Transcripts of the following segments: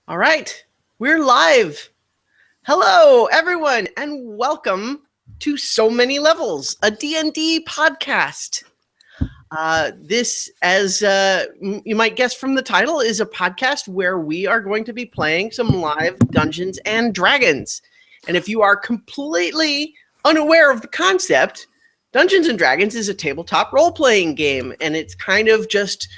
All right, we're live. Hello, everyone, and welcome to So Many Levels, a D&D podcast. This, as you might guess from the title, is a podcast where we are going to be playing some live Dungeons and Dragons. And if you are completely unaware of the concept, Dungeons and Dragons is a tabletop role-playing game, and it's kind of just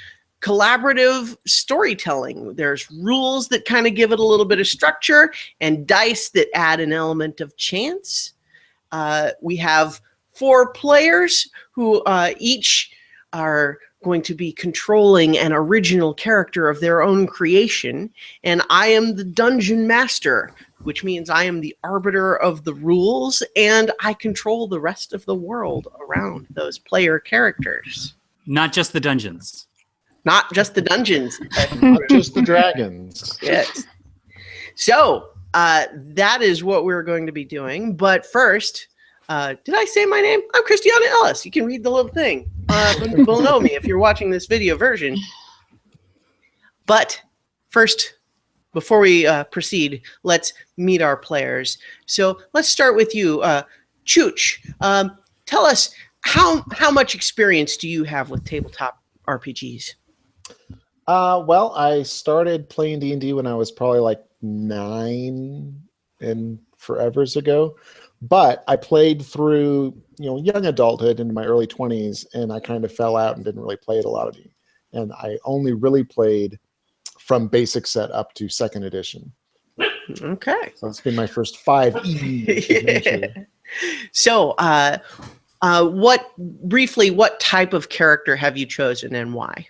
collaborative storytelling. There's rules that kind of give it a little bit of structure and dice that add an element of chance. We have 4 players who each are going to be controlling an original character of their own creation. And I am the dungeon master, which means I am the arbiter of the rules and I control the rest of the world around those player characters. Not just the dungeons. Not just the dungeons. Not just the dragons. Yes. So that is what we're going to be doing. But first, did I say my name? I'm Christiana Ellis. You can read the little thing. People know me if you're watching this video version. But first, before we proceed, let's meet our players. So let's start with you, Chooch. Tell us, how much experience do you have with tabletop RPGs? Well, I started playing D&D when I was probably like 9 and forevers ago. But I played through, young adulthood into my early 20s, and I kind of fell out and didn't really play it a lot of it. And I only really played from basic set up to 2nd edition. Okay. So it's been my first 5 E. So, what type of character have you chosen and why?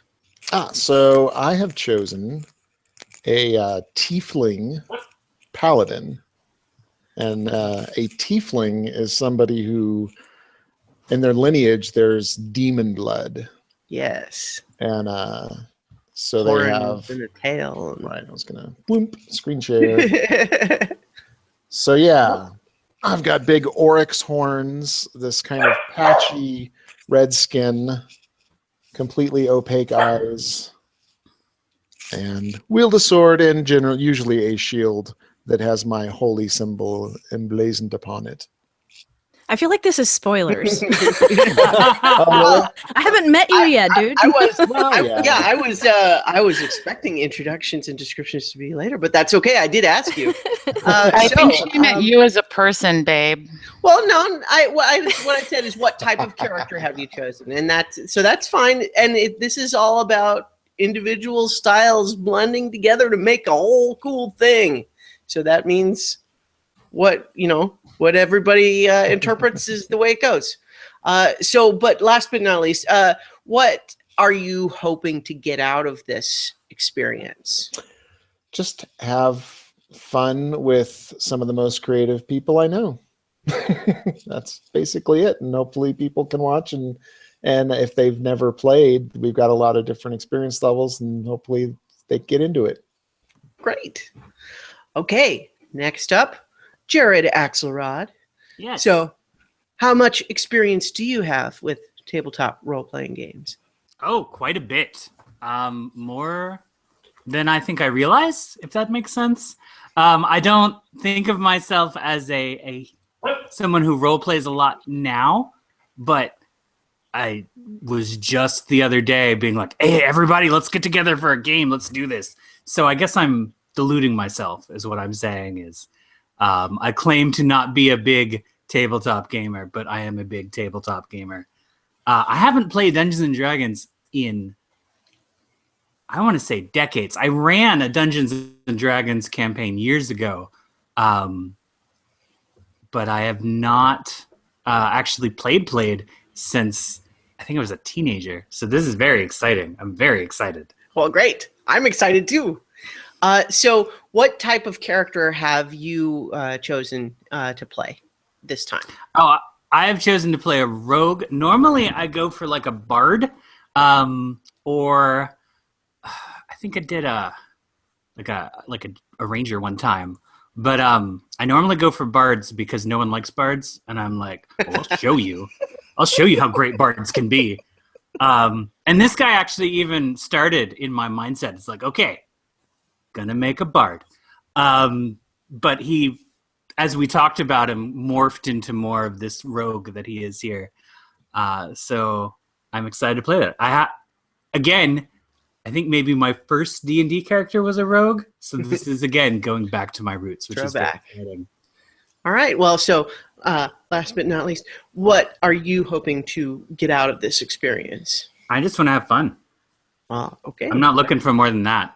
So I have chosen a tiefling paladin. And a tiefling is somebody who, in their lineage, there's demon blood. Yes. And so they have in the tail. Right. I was gonna screen share. So yeah, I've got big oryx horns. This kind of patchy red skin, completely opaque eyes, and wield a sword and usually a shield that has my holy symbol emblazoned upon it. I feel like this is spoilers. Oh, I haven't met you yet, dude. I was expecting introductions and descriptions to be later, but that's okay. I did ask you. I think she meant you as a person, babe. Well, no, what I said is what type of character have you chosen, and that's fine. And this is all about individual styles blending together to make a whole cool thing. So that means what everybody interprets is the way it goes. But last but not least, what are you hoping to get out of this experience? Just have fun with some of the most creative people I know. That's basically it. And hopefully people can watch and if they've never played, we've got a lot of different experience levels and hopefully they get into it. Great. Okay, next up, Jared Axelrod. Yes. So, how much experience do you have with tabletop role-playing games? Oh, quite a bit. More than I think I realize, if that makes sense. I don't think of myself as someone who role-plays a lot now, but I was just the other day being like, hey, everybody, let's get together for a game. Let's do this. So I guess I'm deluding myself is what I'm saying is I claim to not be a big tabletop gamer, but I am a big tabletop gamer. I haven't played Dungeons and Dragons in, I want to say decades. I ran a Dungeons and Dragons campaign years ago, but I have not actually played since I think I was a teenager. So this is very exciting. I'm very excited. Well, great. I'm excited too. So what type of character have you chosen to play this time? Oh, I have chosen to play a rogue. Normally I go for like a bard, or I think I did a ranger one time. But I normally go for bards because no one likes bards, and I'm like, well, I'll show you. I'll show you how great bards can be. And this guy actually even started in my mindset. It's like, okay, gonna make a bard. But he, as we talked about him, morphed into more of this rogue that he is here. So I'm excited to play that. Again, I think maybe my first D&D character was a rogue. So this is, again, going back to my roots, which is very exciting. All right. Well, so last but not least, what are you hoping to get out of this experience? I just want to have fun. Well, okay. I'm not looking for more than that.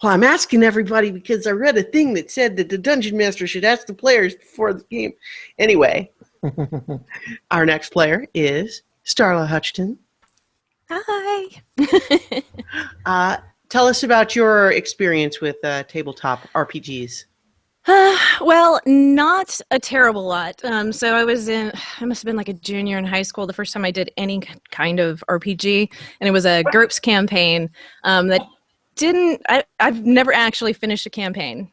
Well, I'm asking everybody because I read a thing that said that the dungeon master should ask the players before the game. Anyway, our next player is Starla Huchton. Hi. Tell us about your experience with tabletop RPGs. Well, not a terrible lot. So I must have been like a junior in high school the first time I did any kind of RPG, and it was a GURPS campaign that I've never actually finished a campaign.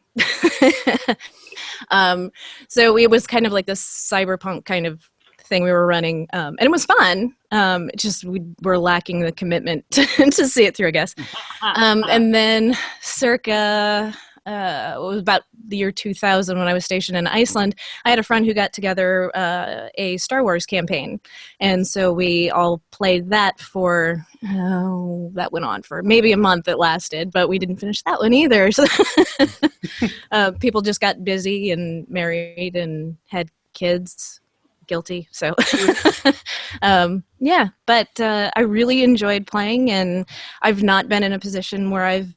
So it was kind of like this cyberpunk kind of thing we were running, and it was fun. Just we were lacking the commitment to see it through, I guess. And then circa it was about the year 2000 when I was stationed in Iceland, I had a friend who got together a Star Wars campaign. And so we all played that for, that went on for maybe a month it lasted, but we didn't finish that one either. So people just got busy and married and had kids. Guilty. So yeah, but I really enjoyed playing, and I've not been in a position where I've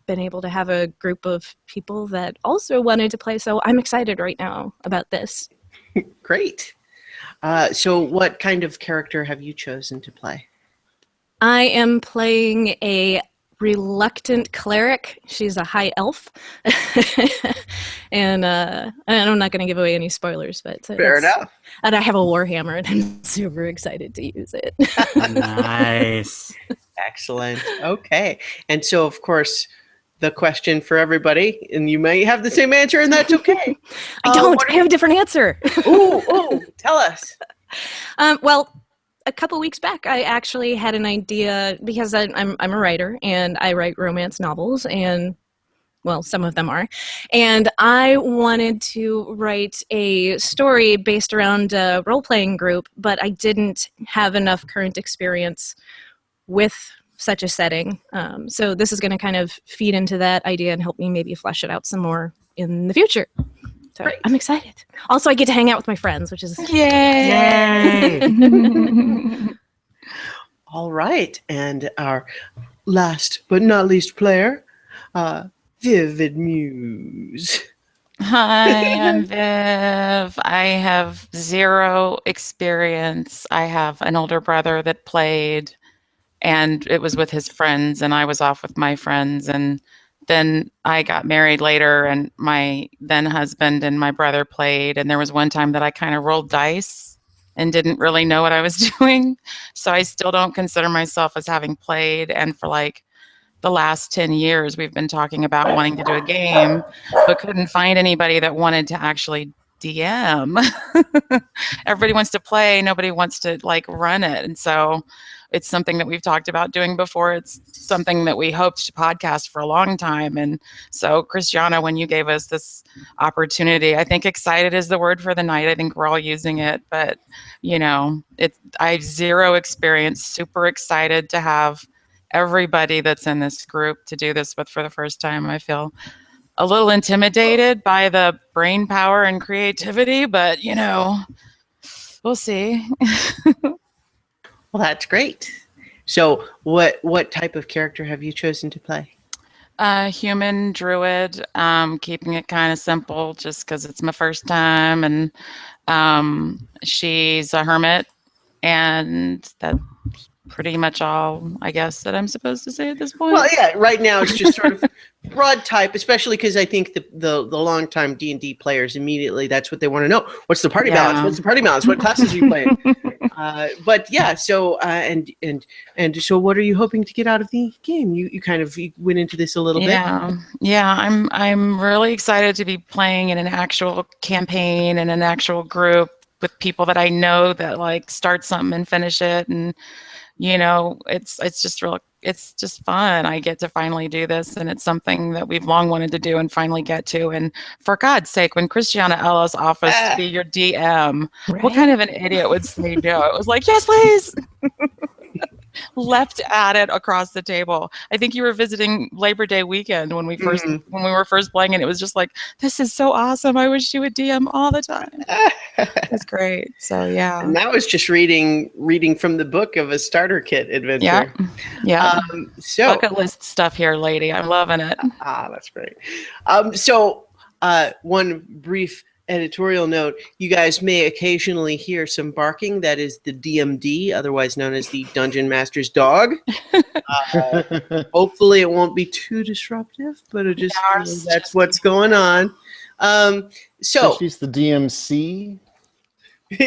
been able to have a group of people that also wanted to play, so I'm excited right now about this. Great. So what kind of character have you chosen to play? I am playing a reluctant cleric. She's a high elf. And I'm not going to give away any spoilers, but fair enough. And I have a warhammer, and I'm super excited to use it. Nice. Excellent. Okay. And so, of course, the question for everybody, and you may have the same answer, and that's okay. I don't. I have a different answer. Ooh, tell us. Well, a couple weeks back, I actually had an idea, because I'm a writer, and I write romance novels, and well, some of them are. And I wanted to write a story based around a role-playing group, but I didn't have enough current experience with such a setting. So this is going to kind of feed into that idea and help me maybe flesh it out some more in the future. So Great. I'm excited. Also, I get to hang out with my friends, which is... Yay! All right. And our last but not least player, Viv and Muse. Hi, I'm Viv. I have 0 experience. I have an older brother that played, and it was with his friends, and I was off with my friends. And then I got married later, and my then husband and my brother played. And there was one time that I kind of rolled dice and didn't really know what I was doing. So I still don't consider myself as having played. And for like the last 10 years, we've been talking about wanting to do a game, but couldn't find anybody that wanted to actually DM. Everybody wants to play. Nobody wants to like run it. And so it's something that we've talked about doing before. It's something that we hoped to podcast for a long time. And so Christiana, when you gave us this opportunity, I think excited is the word for the night. I think we're all using it, but you know, I have 0 experience, super excited to have everybody that's in this group to do this with for the first time. I feel a little intimidated by the brain power and creativity, but you know, we'll see. Well, that's great. So what type of character have you chosen to play? Human druid, keeping it kind of simple just because it's my first time. And she's a hermit, and that's pretty much all, I guess, that I'm supposed to say at this point. Well, yeah, right now it's just sort of broad type, especially because I think the longtime D&D players immediately, that's what they want to know. What's the party balance? What's the party balance? What classes are you playing? But yeah, so and so what are you hoping to get out of the game? You kind of went into this a little bit. Yeah, I'm really excited to be playing in an actual campaign and an actual group with people that I know that like start something and finish it. And you know, it's just real it's just fun. I get to finally do this, and it's something that we've long wanted to do and finally get to. And for God's sake, when Christiana Ellis offers to be your DM, what kind of an idiot would say no? It was like, yes, please. Leapt at it across the table. I think you were visiting Labor Day weekend when we were first playing, and it was just like, this is so awesome. I wish you would DM all the time. It's great. So yeah. And that was just reading from the book of a starter kit adventure. Yeah. So bucket list stuff here, lady. I'm loving it. That's great. One brief editorial note: you guys may occasionally hear some barking. That is the DMD, otherwise known as the Dungeon Master's dog. Hopefully it won't be too disruptive, but it just that's what's going on. So she's the DMC. Oh,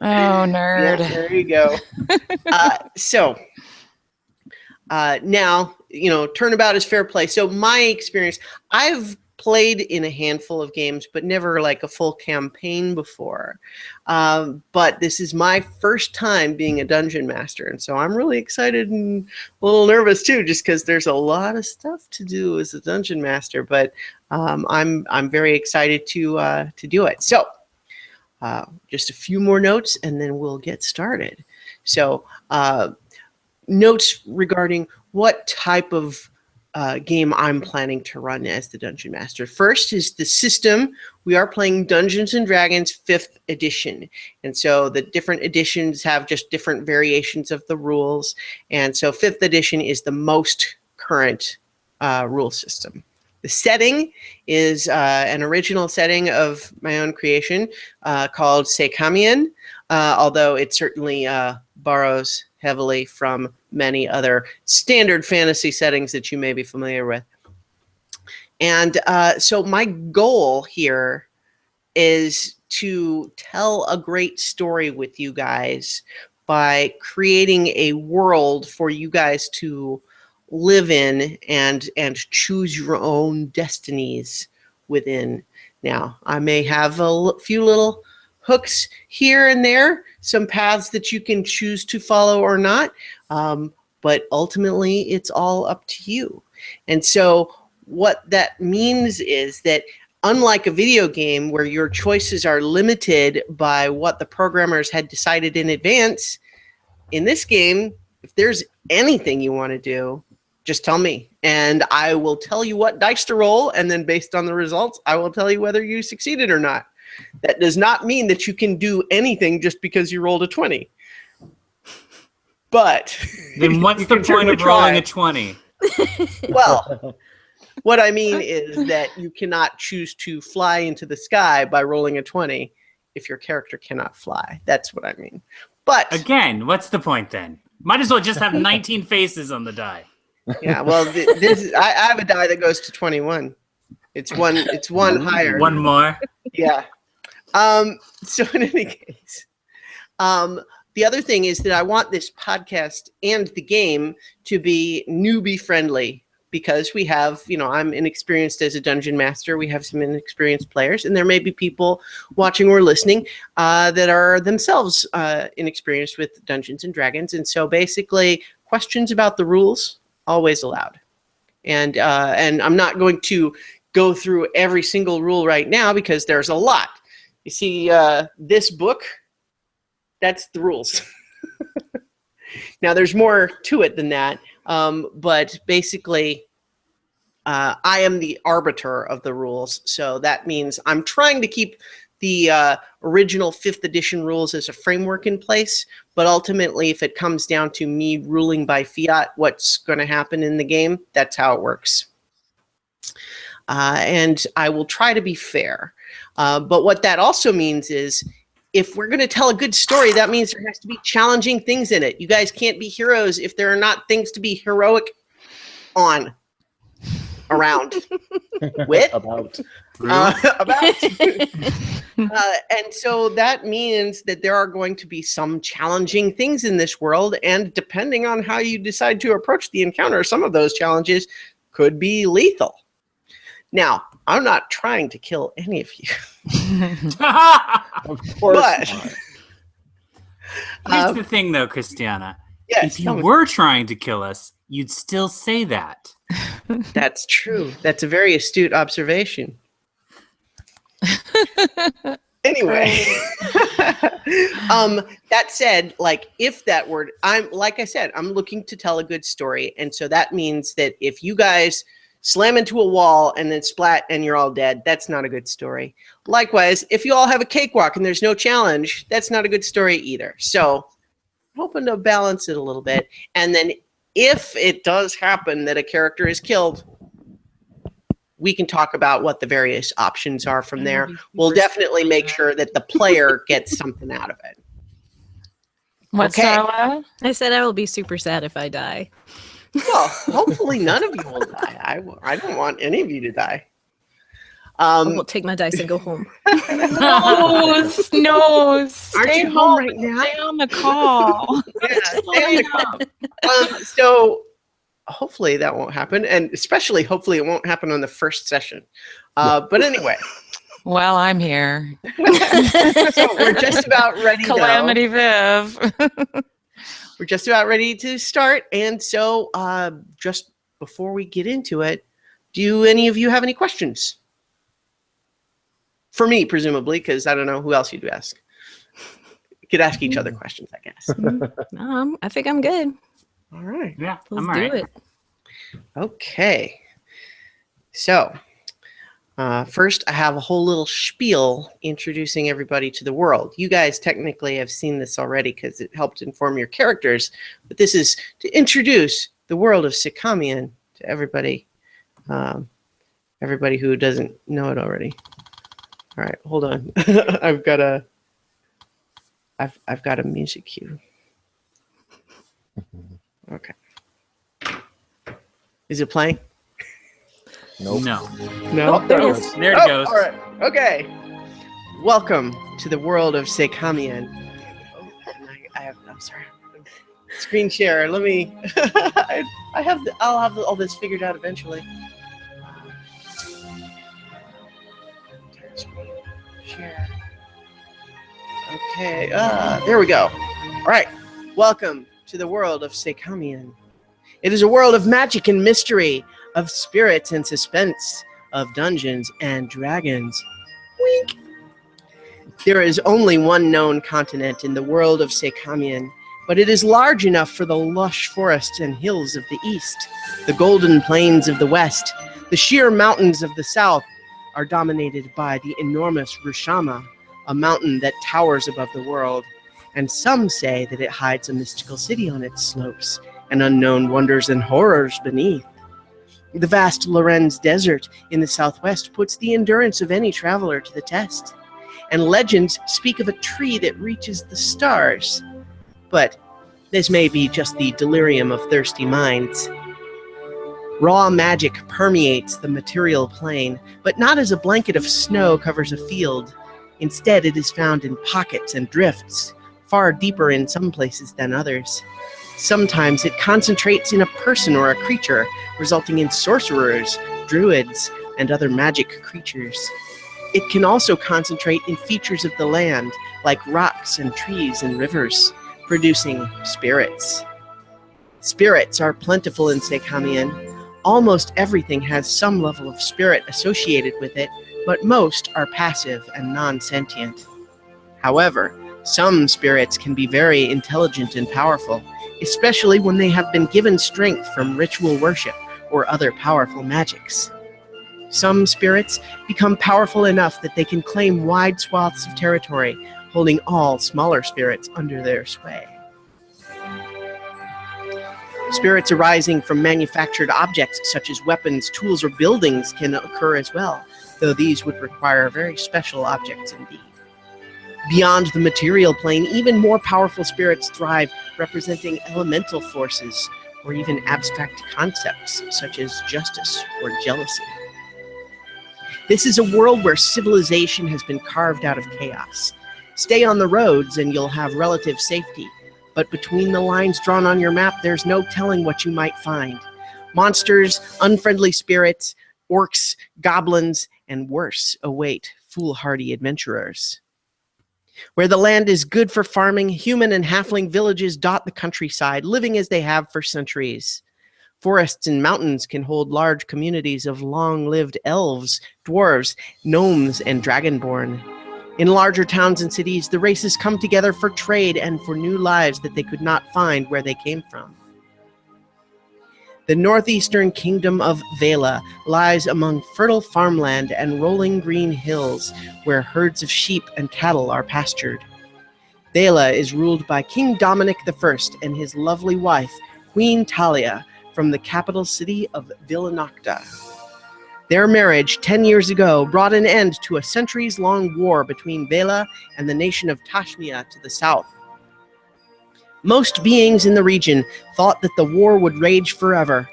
nerd. Yeah, there you go. Now, turnabout is fair play. So my experience, I've played in a handful of games, but never like a full campaign before. But this is my first time being a dungeon master, and so I'm really excited and a little nervous too, just because there's a lot of stuff to do as a dungeon master. But I'm very excited to do it. So just a few more notes, and then we'll get started. So notes regarding what type of game I'm planning to run as the Dungeon Master. First is the system. We are playing Dungeons & Dragons 5th edition. And so the different editions have just different variations of the rules. And so 5th edition is the most current rule system. The setting is an original setting of my own creation called Seikamien, although it certainly borrows heavily from many other standard fantasy settings that you may be familiar with. And so my goal here is to tell a great story with you guys by creating a world for you guys to live in and choose your own destinies within. Now, I may have a few little hooks here and there, some paths that you can choose to follow or not, but ultimately it's all up to you. And so what that means is that unlike a video game where your choices are limited by what the programmers had decided in advance, in this game, if there's anything you want to do, just tell me, and I will tell you what dice to roll, and then based on the results, I will tell you whether you succeeded or not. That does not mean that you can do anything just because you rolled a 20. But then what's the point of rolling a 20? Well, what I mean is that you cannot choose to fly into the sky by rolling a 20 if your character cannot fly. That's what I mean. But again, what's the point then? Might as well just have 19 faces on the die. Yeah, well, I have a die that goes to 21. It's one higher. One more. Yeah. So in any case, the other thing is that I want this podcast and the game to be newbie friendly, because we have, I'm inexperienced as a dungeon master. We have some inexperienced players, and there may be people watching or listening that are themselves inexperienced with Dungeons and Dragons. And so basically questions about the rules, always allowed. And I'm not going to go through every single rule right now because there's a lot. You see this book, that's the rules. Now, there's more to it than that, but basically, I am the arbiter of the rules. So that means I'm trying to keep the original 5th edition rules as a framework in place, but ultimately, if it comes down to me ruling by fiat what's going to happen in the game, that's how it works. And I will try to be fair. But what that also means is, if we're going to tell a good story, that means there has to be challenging things in it. You guys can't be heroes if there are not things to be heroic around, with, about. And so that means that there are going to be some challenging things in this world, and depending on how you decide to approach the encounter, some of those challenges could be lethal. Now, I'm not trying to kill any of you. Of course not. Here's the thing, though, Christiana. Yes, If you were trying to kill us, you'd still say that. That's true. That's a very astute observation. Anyway, that said, like if that were, like I said, I'm looking to tell a good story. And so that means that if you guys slam into a wall and then splat and you're all dead, that's not a good story. Likewise, if you all have a cakewalk and there's no challenge, that's not a good story either. So I'm hoping to balance it a little bit. And then if it does happen that a character is killed, we can talk about what the various options are from there. We'll definitely make sure that the player gets something out of it. What's Starla? I said I will be super sad if I die. Well, hopefully none of you will die. I don't want any of you to die. I will take my dice and go home. No, Aren't you home right now? Stay on the call. Yeah, stay on the call. So hopefully that won't happen, and especially hopefully it won't happen on the first session. But anyway. Well, I'm here. So we're just about ready. Calamity Viv. We're just about ready to start, and so just before we get into it, do any of you have any questions? For me, presumably, because I don't know who else you'd ask. You could ask each other questions, I guess. I think I'm good. All right. Yeah, Let's I'm do all right. it. Okay. So, first, I have a whole little spiel introducing everybody to the world. You guys technically have seen this already because it helped inform your characters, but this is to introduce the world of Seikamien to everybody, everybody who doesn't know it already. All right, hold on. I've got a music cue. Okay. Is it playing? Nope. No. No. Oh, there it is. There it goes. All right. Okay. Welcome to the world of Seikamien. Oh, I'm sorry. Screen share. Let me. I'll have all this figured out eventually. Share. Okay. There we go. All right. Welcome to the world of Seikamien. It is a world of magic and mystery, of spirits and suspense, of dungeons and dragons. Wink. There is only one known continent in the world of Seikamien, but it is large enough for the lush forests and hills of the east, the golden plains of the west. The sheer mountains of the south are dominated by the enormous Rushama, a mountain that towers above the world, and some say that it hides a mystical city on its slopes, and unknown wonders and horrors beneath. The vast Lorenz Desert in the southwest puts the endurance of any traveler to the test, and legends speak of a tree that reaches the stars. But this may be just the delirium of thirsty minds. Raw magic permeates the material plane, but not as a blanket of snow covers a field. Instead, it is found in pockets and drifts, far deeper in some places than others. Sometimes it concentrates in a person or a creature, resulting in sorcerers, druids, and other magic creatures. It can also concentrate in features of the land, like rocks and trees and rivers, producing spirits. Spirits are plentiful in Seikamien. Almost everything has some level of spirit associated with it, but most are passive and non-sentient. However, some spirits can be very intelligent and powerful, especially when they have been given strength from ritual worship or other powerful magics. Some spirits become powerful enough that they can claim wide swaths of territory, holding all smaller spirits under their sway. Spirits arising from manufactured objects such as weapons, tools, or buildings can occur as well, though these would require very special objects indeed. Beyond the material plane, even more powerful spirits thrive, representing elemental forces or even abstract concepts such as justice or jealousy. This is a world where civilization has been carved out of chaos. Stay on the roads and you'll have relative safety, but between the lines drawn on your map, there's no telling what you might find. Monsters, unfriendly spirits, orcs, goblins, and worse await foolhardy adventurers. Where the land is good for farming, human and halfling villages dot the countryside, living as they have for centuries. Forests and mountains can hold large communities of long-lived elves, dwarves, gnomes, and dragonborn. In larger towns and cities, the races come together for trade and for new lives that they could not find where they came from. The northeastern kingdom of Vela lies among fertile farmland and rolling green hills where herds of sheep and cattle are pastured. Vela is ruled by King Dominic I and his lovely wife, Queen Talia, from the capital city of Villanocta. Their marriage 10 years ago brought an end to a centuries-long war between Vela and the nation of Tashmia to the south. Most beings in the region thought that the war would rage forever,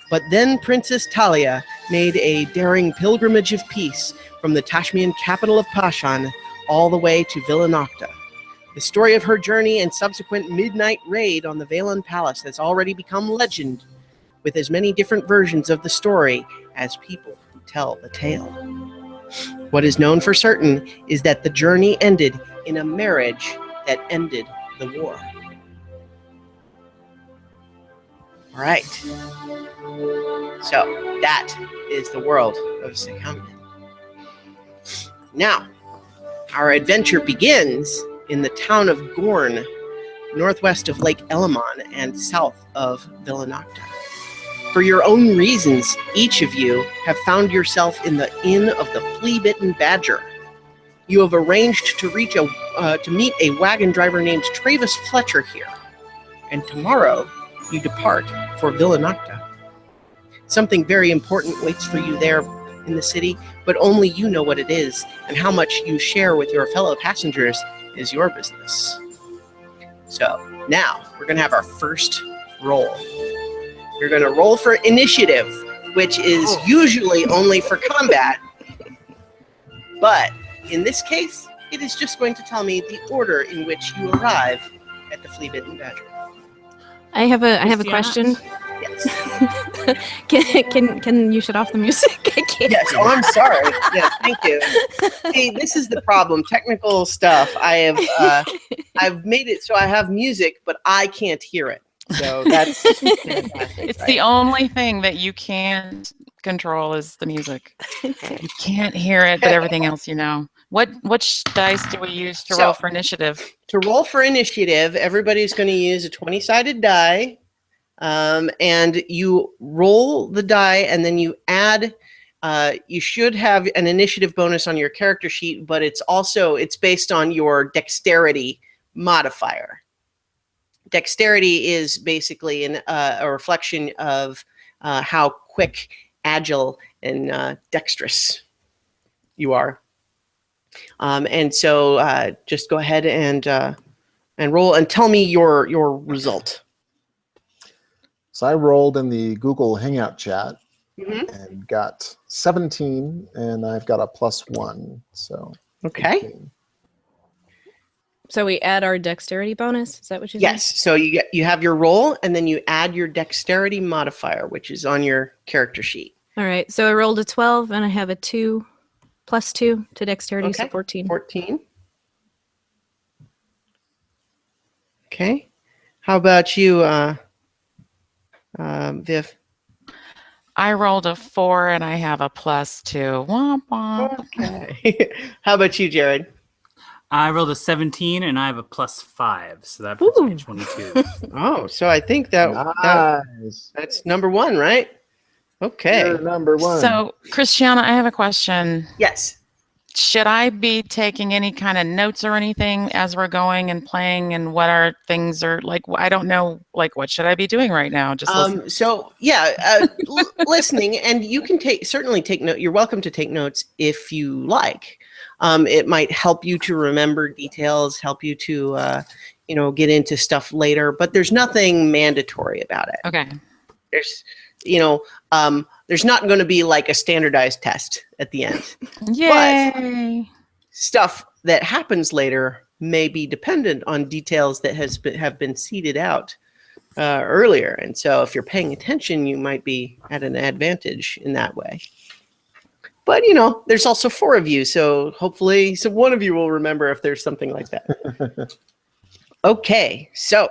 but then Princess Talia made a daring pilgrimage of peace from the Tashmian capital of Pashan all the way to Villanocta. The story of her journey and subsequent midnight raid on the Valen Palace has already become legend, with as many different versions of the story as people who tell the tale. What is known for certain is that the journey ended in a marriage that ended the war. All right. So that is the world of Seikamien. Now, our adventure begins in the town of Gorn, northwest of Lake Elamon and south of Villanocta. For your own reasons, each of you have found yourself in the Inn of the Flea-Bitten Badger. You have arranged to meet a wagon driver named Travis Fletcher here, and tomorrow you depart for Villanocta. Something very important waits for you there in the city, but only you know what it is, and how much you share with your fellow passengers is your business. So now we're going to have our first roll. You're going to roll for initiative, which is usually only for combat. But in this case, it is just going to tell me the order in which you arrive at the Flea-Bitten Badger. I have a question. Yes. Can you shut off the music? I can't. Yes. Oh, I'm sorry. Yes, thank you. See, this is the problem. Technical stuff. I've made it so I have music, but I can't hear it. So that's fantastic. It's right? the only thing that you can't control is the music. You can't hear it, but everything else you know. Which dice do we use to roll for initiative? To roll for initiative, everybody's going to use a 20-sided die. And you roll the die, and then you add, you should have an initiative bonus on your character sheet, but it's based on your dexterity modifier. Dexterity is basically a reflection of how quick, agile, and dexterous you are. And so just go ahead and roll and tell me your result. So I rolled in the Google Hangout chat Mm-hmm. and got 17, and I've got a +1. So Okay. 18. So we add our dexterity bonus. Is that what you said? Yes. So you have your roll, and then you add your dexterity modifier, which is on your character sheet. All right. So I rolled a 12, and I have a 2 +2 to dexterity, Okay. so 14. 14. Okay. How about you, Viv? I rolled a 4 and I have a +2. Womp womp. Okay. How about you, Jared? I rolled a 17 and I have a +5, so that puts me at 22. Oh, so I think Nice. that's number one, right? Okay. You're number one. So, Christiana, I have a question. Yes. Should I be taking any kind of notes or anything as we're going and playing, and what are things are like? I don't know, like, what should I be doing right now? Just listen. So yeah, listening, and you can certainly take note. You're welcome to take notes if you like. It might help you to remember details, help you to get into stuff later. But there's nothing mandatory about it. Okay. There's not going to be like a standardized test at the end. Yay. Stuff that happens later may be dependent on details that have been seeded out earlier. And so if you're paying attention, you might be at an advantage in that way. But, there's also 4 of you, so hopefully one of you will remember if there's something like that. Okay, so.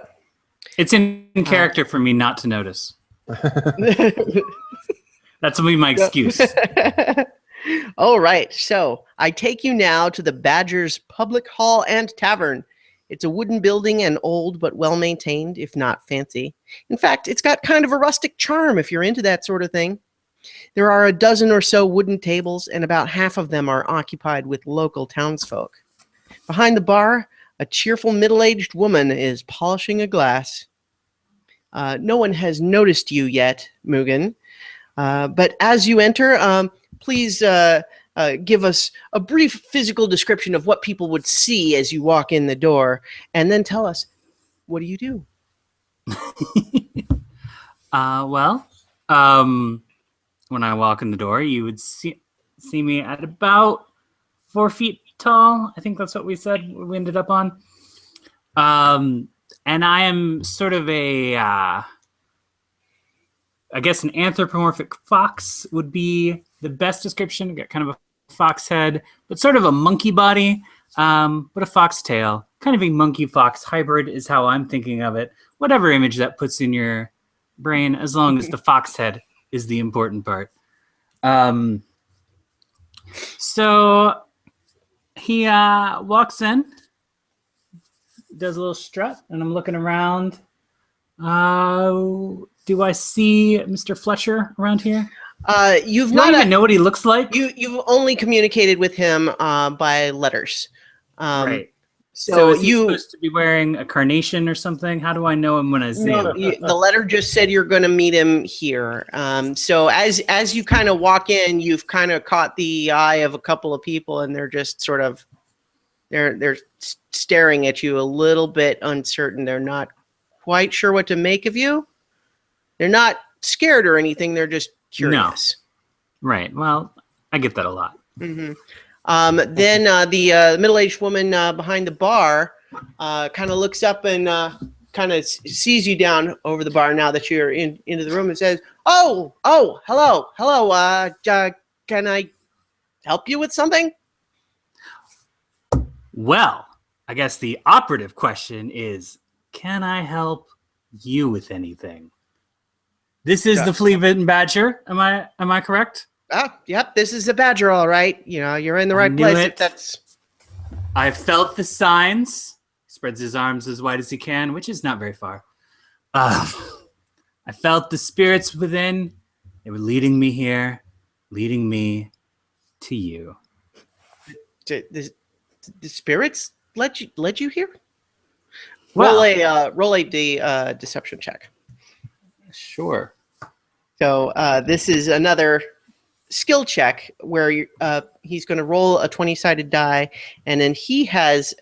It's in character for me not to notice. That's will be my excuse. All right, so I take you now to the Badger's Public Hall and Tavern. It's a wooden building and old but well-maintained, if not fancy. In fact, it's got kind of a rustic charm if you're into that sort of thing. There are a dozen or so wooden tables, and about half of them are occupied with local townsfolk. Behind the bar, a cheerful middle-aged woman is polishing a glass. No one has noticed you yet, Mugen. But as you enter, please give us a brief physical description of what people would see as you walk in the door, and then tell us, what do you do? When I walk in the door, you would see me at about 4 feet tall. I think that's what we said we ended up on. And I am sort of I guess an anthropomorphic fox would be the best description. Got kind of a fox head, but sort of a monkey body, but a fox tail. Kind of a monkey-fox hybrid is how I'm thinking of it. Whatever image that puts in your brain, as long as the fox head is the important part. So he walks in, does a little strut, and I'm looking around. Do I see Mr. Fletcher around here? You've not even know what he looks like. You've only communicated with him by letters. Right. So is he supposed to be wearing a carnation or something? How do I know him when I see him? The letter just said you're going to meet him here. So as you kind of walk in, you've kind of caught the eye of a couple of people, and they're just sort of they're staring at you a little bit uncertain. They're not quite sure what to make of you. They're not scared or anything. They're just curious. No. Right. Well, I get that a lot. Mm-hmm. Then the middle-aged woman behind the bar kind of looks up and kind of sees you down over the bar now that you're into the room and says, "Oh, hello. Can I help you with something?" Well, I guess the operative question is, can I help you with anything? This is the Flea Bitten Badger. Am I correct? Yep, this is the Badger, all right. You're in the right place. I felt the signs. He spreads his arms as wide as he can, which is not very far. I felt the spirits within. They were leading me here, leading me to you. The spirits led you here? Well, roll a deception check. Sure. So this is another skill check where he's going to roll a 20-sided die, and then he has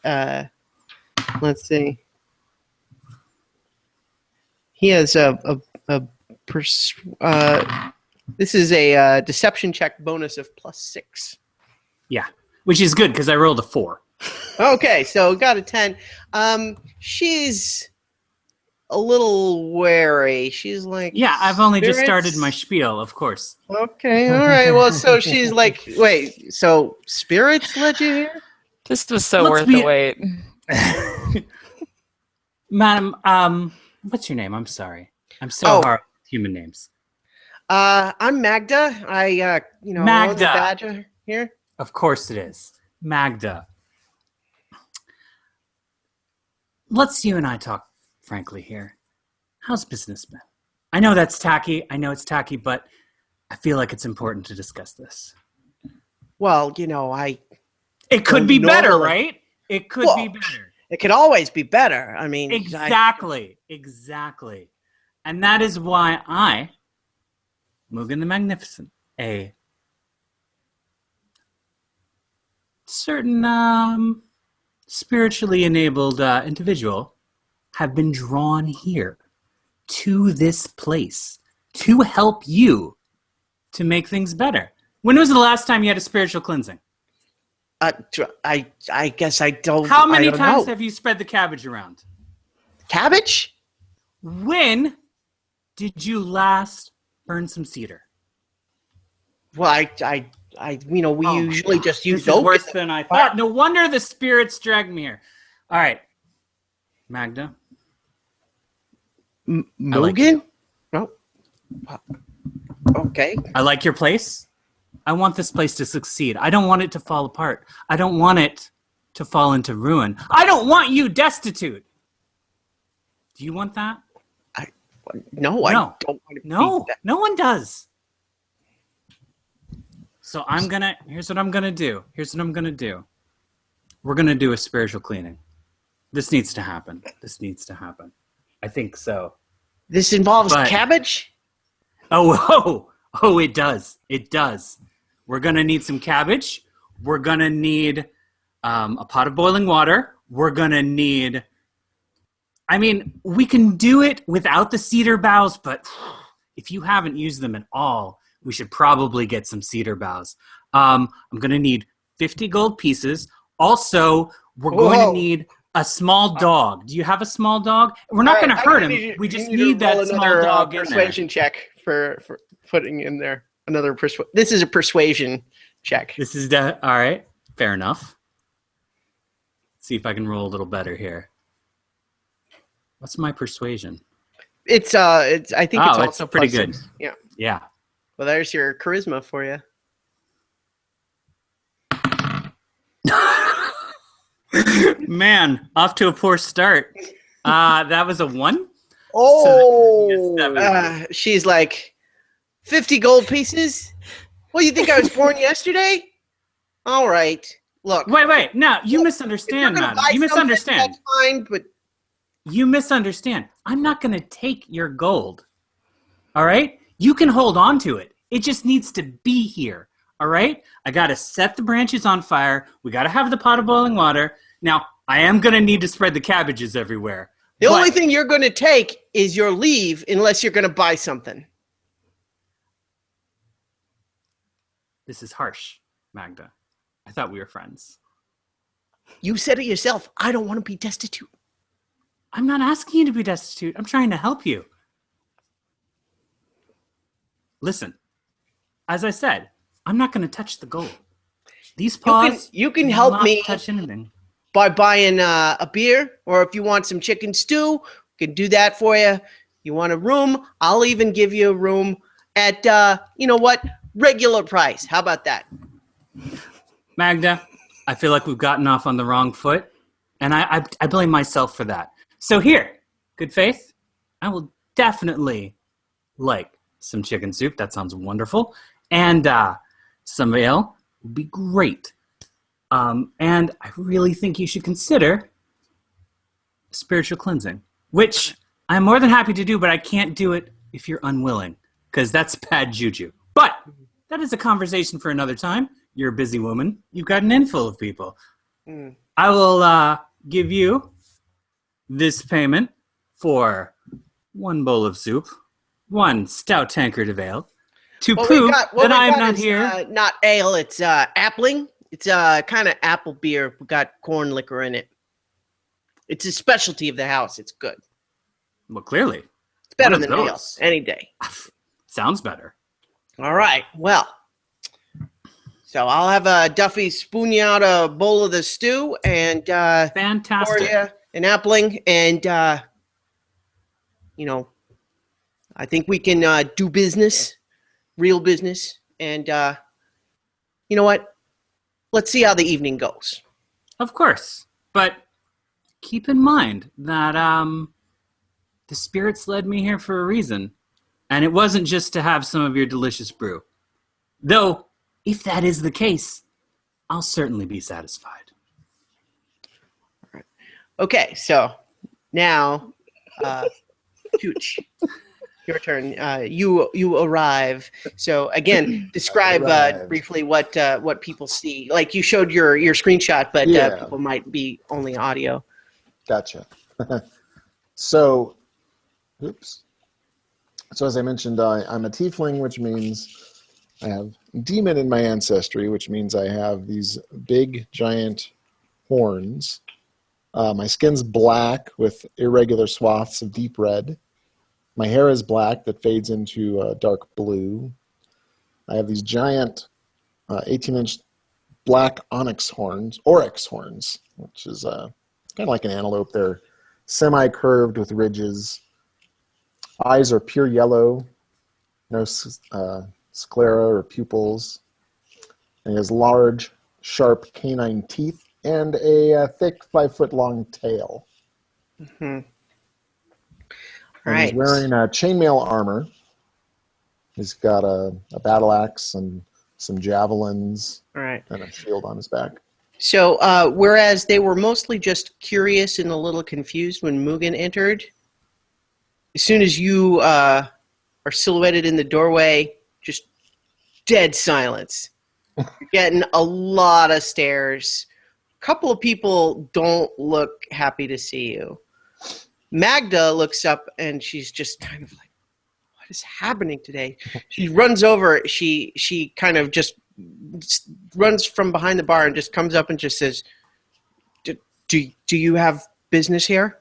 let's see, he has this is a deception check bonus of +6. Yeah, which is good because I rolled a 4. Okay, so got a 10. She's a little wary. She's like, yeah, I've only just started my spiel, of course. Okay, all right. Well, so she's like, wait, so spirits led you here? This was so worth the wait. Madam, what's your name? I'm sorry. I'm so hard with human names. I'm Magda. I own the Badger here. Of course it is. Magda. Let's you and I talk frankly here. How's business been? I know that's tacky. I know it's tacky, but I feel like it's important to discuss this. Well, it could be better, right? It could be better. It could always be better. I mean, exactly. And that is why I, Mugen the Magnificent, a certain spiritually enabled individual, have been drawn here to this place to help you to make things better. When was the last time you had a spiritual cleansing? I guess I don't. How many times have you spread the cabbage around? Cabbage? When did you last burn some cedar? Well, I We usually just use this is oak. worse than I thought. No wonder the spirits dragged me here. All right, Magda. Mogan? No. Okay. I like your place. I want this place to succeed. I don't want it to fall apart. I don't want it to fall into ruin. I don't want you destitute. Do you want that? No, I don't want to. No, no one does. So here's what I'm gonna do. We're gonna do a spiritual cleaning. This needs to happen. I think so. This involves cabbage? Oh, it does. We're gonna need some cabbage. We're gonna need a pot of boiling water. We're gonna need. We can do it without the cedar boughs, but if you haven't used them at all, we should probably get some cedar boughs. I'm going to need 50 gold pieces. Also, we're going to need a small dog. Do you have a small dog? We're not going to hurt him. We just need that small dog in there. Persuasion check for putting in there. This is a persuasion check. This is all right. Fair enough. Let's see if I can roll a little better here. What's my persuasion? I think it's also pretty plus good. 6. Yeah. Yeah. Well, there's your charisma for you. Man, off to a poor start. That was a 1. Oh, she's like 50 gold pieces. Well, you think I was born yesterday? All right. Look. Wait. No, you misunderstand, madam. You misunderstand. That's fine, but you misunderstand. I'm not going to take your gold. All right? You can hold on to it. It just needs to be here. All right? I got to set the branches on fire. We got to have the pot of boiling water. Now, I am going to need to spread the cabbages everywhere. The only thing you're going to take is your leave unless you're going to buy something. This is harsh, Magda. I thought we were friends. You said it yourself. I don't want to be destitute. I'm not asking you to be destitute. I'm trying to help you. Listen, as I said, I'm not going to touch the gold. These paws, you can help me touch anything. By buying a beer, or if you want some chicken stew, we can do that for you. You want a room? I'll even give you a room at, regular price. How about that? Magda, I feel like we've gotten off on the wrong foot, and I blame myself for that. So here, good faith, I will definitely like some chicken soup. That sounds wonderful. And some ale would be great. And I really think you should consider spiritual cleansing, which I'm more than happy to do, but I can't do it if you're unwilling, because that's bad juju. But that is a conversation for another time. You're a busy woman. You've got an inn full of people. I will give you this payment for 1 bowl of soup, 1 stout tankard of ale, to prove that I'm not here. Not ale, it's appling. It's kind of apple beer. We got corn liquor in it. It's a specialty of the house. It's good. Well, clearly. It's better than ale any day. Sounds better. All right. Well, so I'll have Duffy spoon you out a bowl of the stew and fantastic. pour you an appling, and I think we can do business, real business, and you know what? Let's see how the evening goes. Of course, but keep in mind that the spirits led me here for a reason, and it wasn't just to have some of your delicious brew. Though, if that is the case, I'll certainly be satisfied. All right. Okay, so now, Chooch, your turn. You arrive. So again, describe briefly what people see. Like you showed your screenshot, but people might be only audio. Gotcha. So as I mentioned, I'm a tiefling, which means I have demon in my ancestry, which means I have these big, giant horns. My skin's black with irregular swaths of deep red. My hair is black that fades into dark blue. I have these giant 18-inch black oryx horns, which is kind of like an antelope. They're semi-curved with ridges. Eyes are pure yellow, no sclera or pupils. And he has large, sharp canine teeth and a thick 5-foot-long tail. Mm-hmm. And Right. he's wearing chainmail armor. He's got a battle axe and some javelins All right. and a shield on his back. So, whereas they were mostly just curious and a little confused when Mugen entered, as soon as you are silhouetted in the doorway, just dead silence. You're getting a lot of stares. A couple of people don't look happy to see you. Magda looks up and she's just kind of like, what is happening today? She runs over. She kind of just runs from behind the bar and just comes up and just says, do you have business here?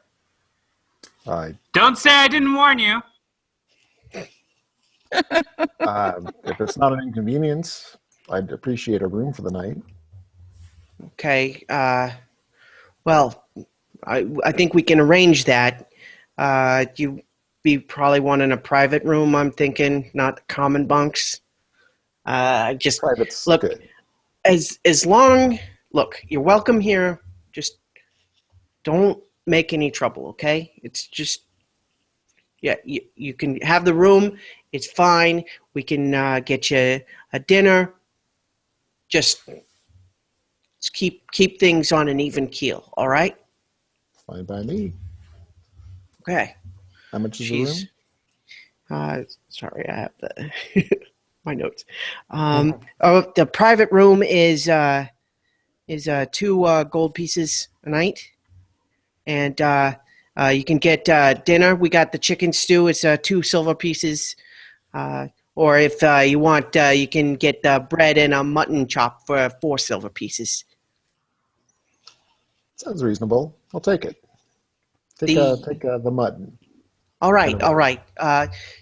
Don't say I didn't warn you. If it's not an inconvenience, I'd appreciate a room for the night. Okay. Well, I think we can arrange that. You be probably wanting a private room, I'm thinking, not common bunks. Just Private's look, good. as long, look, you're welcome here. Just don't make any trouble, okay? It's just, yeah, you can have the room. It's fine. We can get you a dinner. Just keep things on an even keel, all right? Fine by me. Okay. How much is the room? Sorry, I have the my notes. The private room is 2 gold pieces a night, and you can get dinner. We got the chicken stew. It's 2 silver pieces. Or if you want, you can get bread and a mutton chop for 4 silver pieces. Sounds reasonable. I'll take it. Take the mutton. All right.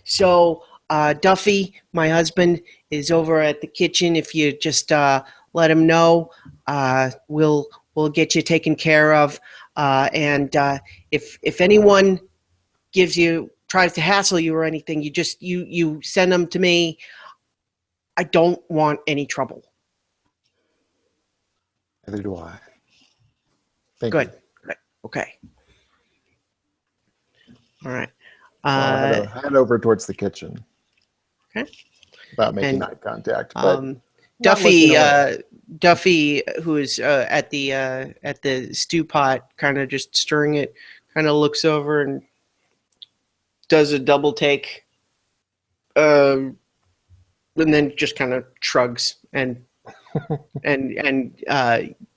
So Duffy, my husband, is over at the kitchen. If you just let him know, we'll get you taken care of. And if anyone tries to hassle you or anything, you send them to me. I don't want any trouble. Neither do I. Thank Good. you. Good. Okay. All right. I'll head over towards the kitchen. Okay. Without making And, eye contact. But not Duffy, looking away. Duffy, who is at the stew pot, kind of just stirring it, kind of looks over and does a double take, and then just kind of shrugs and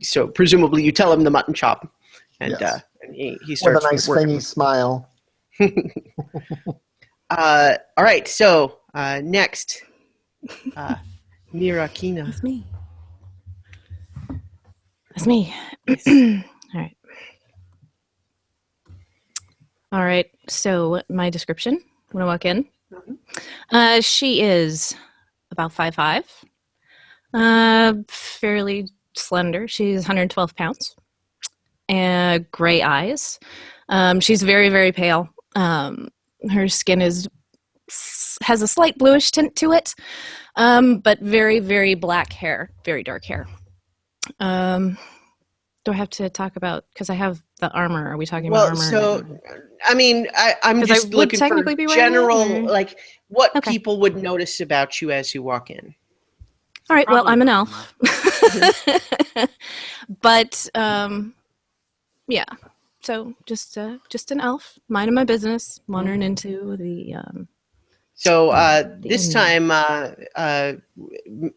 so presumably you tell him the mutton chop, and Yes. and he starts With a nice working. fangy smile. All right, so next, Mirakina. That's me. That's me. All right. So my description when I walk in, she is about 5'5", fairly slender. She's 112 pounds, and gray eyes. She's very, very pale. Her skin has a slight bluish tint to it, but very, very black hair, very dark hair. Do I have to talk about, because I have the armor? Are we talking about armor? So, I mean, I'm 'Cause just I would looking for technically be wearing it, general, or- like, what Okay. people would notice about you as you walk in. All right. Well, Probably I'm an not elf, but yeah. So just an elf, minding my business, wandering into the. So The this inn. time,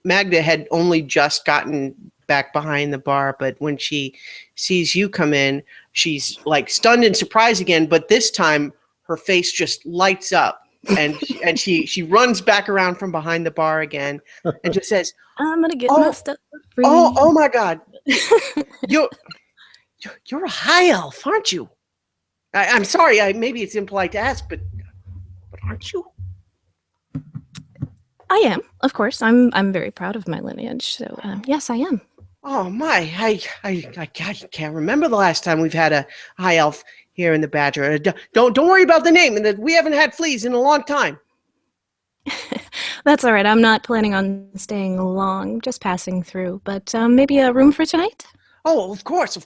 Magda had only just gotten back behind the bar, but when she sees you come in, she's like stunned and surprised again. But this time, her face just lights up, and she runs back around from behind the bar again, and just says, I'm gonna get Oh, my stuff free. "Oh my God, you're a high elf, aren't you?" I'm sorry, maybe it's impolite to ask, but aren't you? I am, of course. I'm very proud of my lineage. So yes, I am. Oh my! I can't remember the last time we've had a high elf here in the Badger. Don't worry about the name, and that we haven't had fleas in a long time. That's all right. I'm not planning on staying long, just passing through. But maybe a room for tonight? Oh, of course.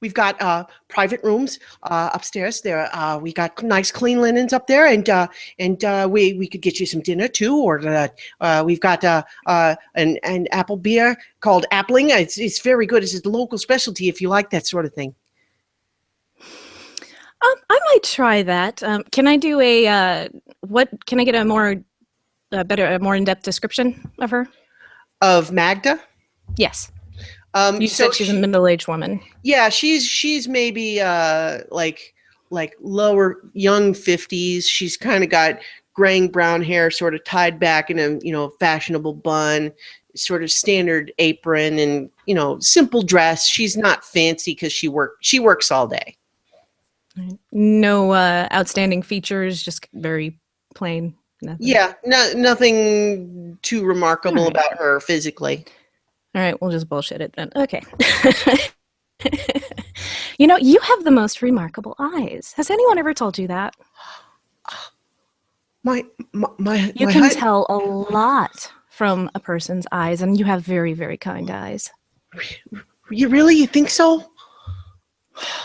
We've got private rooms upstairs. There, we got nice clean linens up there, and we could get you some dinner too. Or we've got an apple beer called Appling. It's very good. It's a local specialty if you like that sort of thing. I might try that. Can I do what? Can I get a more in-depth description of her? Of Magda? Yes. You said she's a middle-aged woman. Yeah, she's maybe like lower young 50s. She's kind of got graying brown hair, sort of tied back in a fashionable bun, sort of standard apron, and simple dress. She's not fancy because she works all day. No outstanding features, just very plain. Nothing. Yeah, nothing too remarkable about her physically. All right, we'll just bullshit it then. Okay. You have the most remarkable eyes. Has anyone ever told you that? You can tell a lot from a person's eyes, and you have very, very kind eyes. You think so?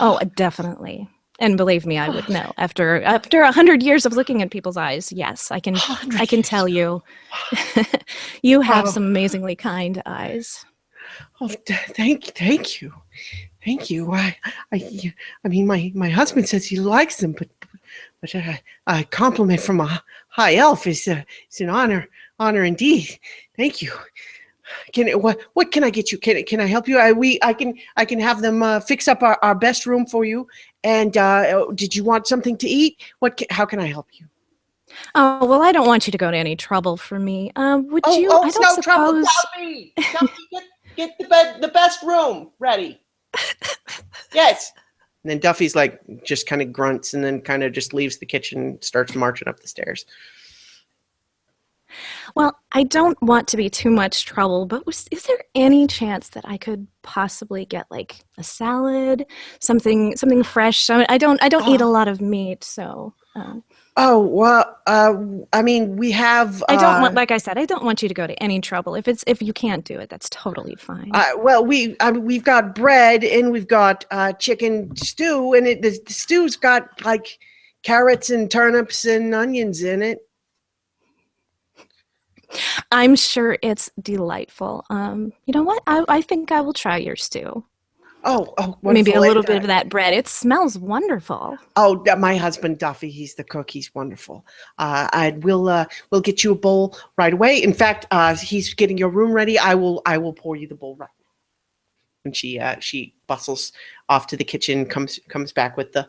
Oh, definitely. And believe me, I would know. After 100 years of looking at people's eyes, yes, I can tell you. You have some amazingly kind eyes. Oh, thank you. I mean, my husband says he likes them, but a compliment from a high elf is an honor indeed. Thank you. What can I get you? Can I help you? I can have them fix up our best room for you. And did you want something to eat? How can I help you? Oh, well, I don't want you to go to any trouble for me. Would you? Oh, it's no trouble. Duffy, get the best room ready. Yes. And then Duffy's like just kind of grunts and then kind of just leaves the kitchen and starts marching up the stairs. Well, I don't want to be too much trouble, but is there any chance that I could possibly get like a salad, something fresh? I don't eat a lot of meat, so. Oh well, I mean, we have. I don't want, like I said, I don't want you to go to any trouble. If you can't do it, that's totally fine. Well, we've got bread and we've got chicken stew, and the stew's got like carrots and turnips and onions in it. I'm sure it's delightful. You know what? I think I will try your stew. Oh, wonderful. Maybe a little bit of that bread. It smells wonderful. Oh, my husband Duffy, he's the cook. He's wonderful. We'll get you a bowl right away. In fact, he's getting your room ready. I will pour you the bowl right now. And she bustles off to the kitchen, comes back with the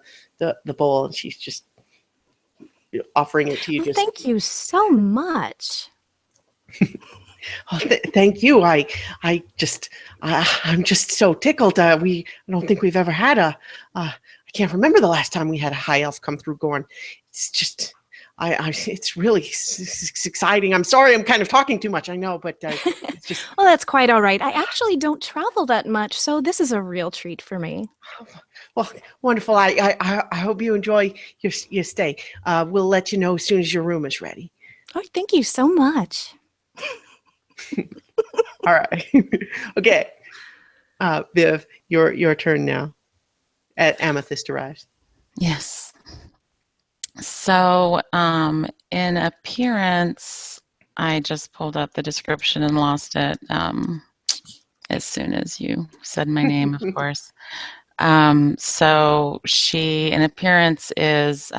bowl, and she's just offering it to you. Thank you so much. Oh, thank you. I'm just so tickled. I don't think we've ever had I can't remember the last time we had a high elf come through Gorn. It's just, it's really it's exciting. I'm sorry, I'm kind of talking too much. I know, but it's just. Well, that's quite all right. I actually don't travel that much, so this is a real treat for me. Well, wonderful. I hope you enjoy your stay. We'll let you know as soon as your room is ready. Oh, thank you so much. All right. Okay. Viv, your turn now. Amethyst arrives. Yes. So, in appearance, I just pulled up the description and lost it as soon as you said my name, of course. So she, in appearance, is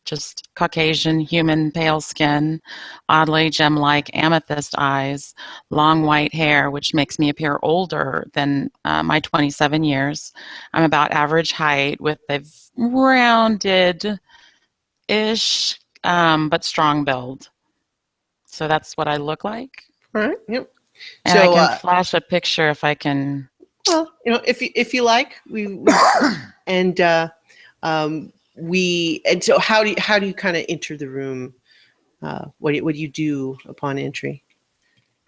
just Caucasian, human, pale skin, oddly gem-like amethyst eyes, long white hair, which makes me appear older than my 27 years. I'm about average height with a rounded-ish but strong build. So that's what I look like. All right. Yep. And I can flash a picture if I can. Well, if you like, so how do you kind of enter the room? what do you do upon entry?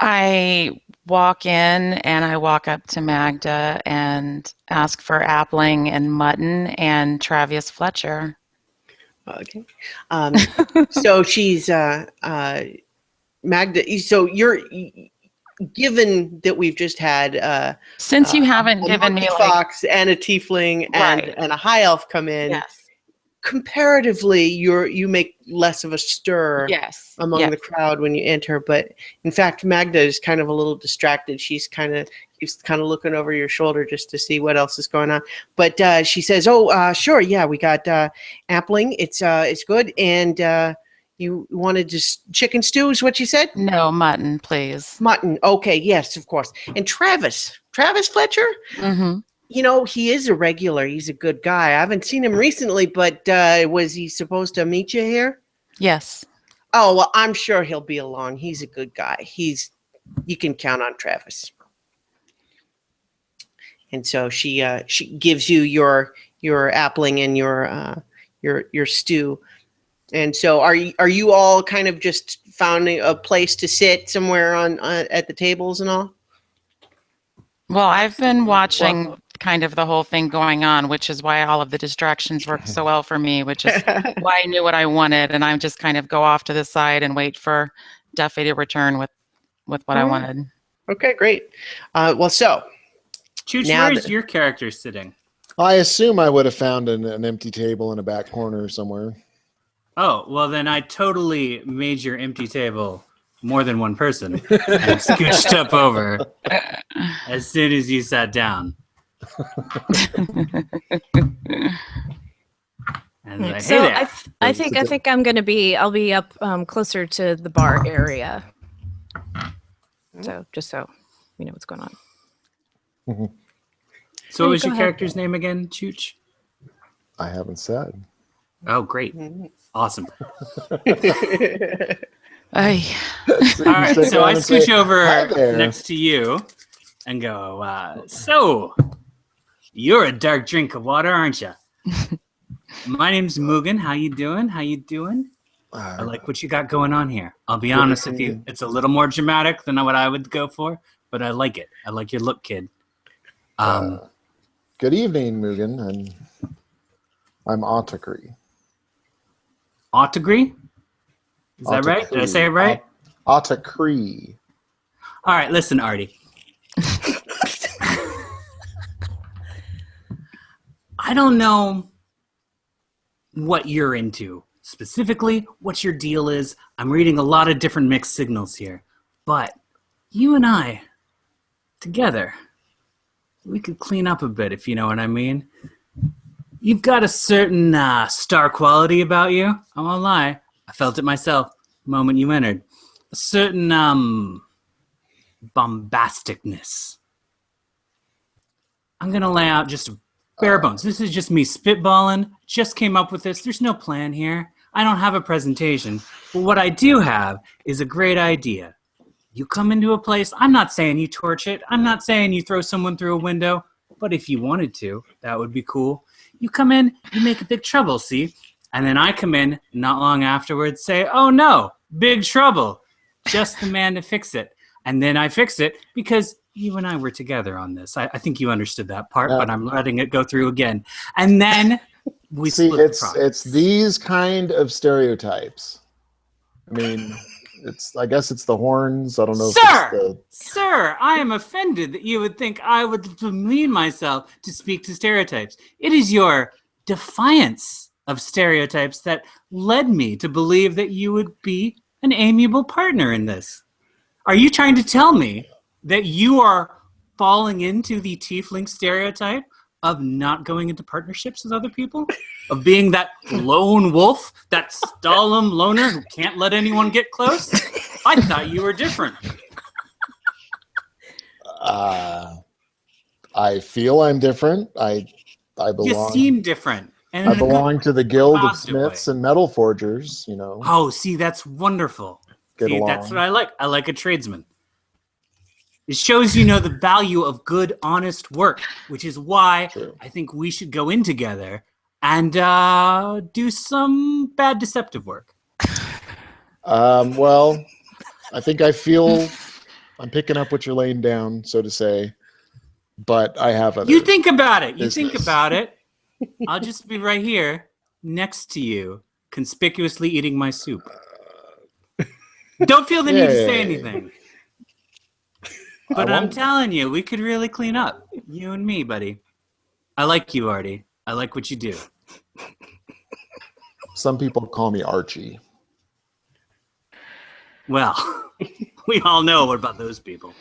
I walk in and I walk up to Magda and ask for appling and mutton and Travius Fletcher. Okay. So she's Magda. So you're given that we've just had Since you haven't a given monkey me fox and a tiefling Right. and a high elf come in. yes, Comparatively, you make less of a stir yes, among the crowd when you enter. But in fact, Magda is kind of a little distracted. She's kind of looking over your shoulder just to see what else is going on. But she says, "Oh, sure, yeah, we got appling. It's good. And you wanted just chicken stew, is what you said? no mutton, please. Mutton. Okay, yes, of course. And Travis Fletcher." Mm-hmm. You know, he is a regular. He's a good guy. I haven't seen him recently, but was he supposed to meet you here? Yes. Oh, well, I'm sure he'll be along. He's a good guy. You can count on Travis. And so she gives you your appling and your stew. And so are you all kind of just found a place to sit somewhere on at the tables and all? Well, I've been watching kind of the whole thing going on, which is why all of the distractions work so well for me, which is why I knew what I wanted, and I just kind of go off to the side and wait for Duffy to return with what I wanted. Okay, great. Well, so Chooch, now where's your character sitting? I assume I would have found an empty table in a back corner somewhere. Oh, well then I totally made your empty table more than one person and scooched up over as soon as you sat down. And like, hey So there. I think I'll be up closer to the bar area. So just so we know what's going on. So what was go your ahead. character's name again, Chooch? I haven't said. Oh, great. Awesome. Ay. So All right, sit so down I and say, scooch over "Hi there." next to you and go, so you're a dark drink of water, aren't you? My name's Mugen. How you doing? I like what you got going on here. I'll be honest with you. It's a little more dramatic than what I would go for, but I like it. I like your look, kid. Good evening, Mugen, and I'm Autakri. Autogree? Is that right? Did I say it right? Autakri. All right, listen, Artie. I don't know what you're into specifically, what your deal is. I'm reading a lot of different mixed signals here. But you and I, together, we could clean up a bit, if you know what I mean. You've got a certain star quality about you. I won't lie. I felt it myself the moment you entered. A certain bombasticness. I'm going to lay out just bare bones. This is just me spitballing. Just came up with this. There's no plan here. I don't have a presentation. But what I do have is a great idea. You come into a place. I'm not saying you torch it. I'm not saying you throw someone through a window. But if you wanted to, that would be cool. You come in, you make a big trouble, see? And then I come in not long afterwards, say, oh no, big trouble. Just the man to fix it. And then I fix it because you and I were together on this. I think you understood that part, but I'm letting it go through again. And then we split the product. It's these kind of stereotypes. I mean, I guess it's the horns. I don't know. Sir, I am offended that you would think I would demean myself to speak to stereotypes. It is your defiance of stereotypes that led me to believe that you would be an amiable partner in this. Are you trying to tell me that you are falling into the tiefling stereotype of not going into partnerships with other people? Of being that lone wolf, that Stalum loner who can't let anyone get close? I thought you were different. I feel I'm different. I belong. You seem different. And I in a belong good, to the Guild of positive Smiths way. and Metal Forgers, you know. Oh, see, that's wonderful. Get See, along. that's what I like. I like a tradesman. It shows you know the value of good, honest work, which is why True. I think we should go in together and do some bad deceptive work. Well, I think I'm picking up what you're laying down, so to say. But I have other. You think about it. You business. think about it. I'll just be right here next to you, conspicuously eating my soup. Don't feel the need to say anything. But I'm telling you, we could really clean up. You and me, buddy. I like you, Artie. I like what you do. Some people call me Archie. Well, we all know what about those people.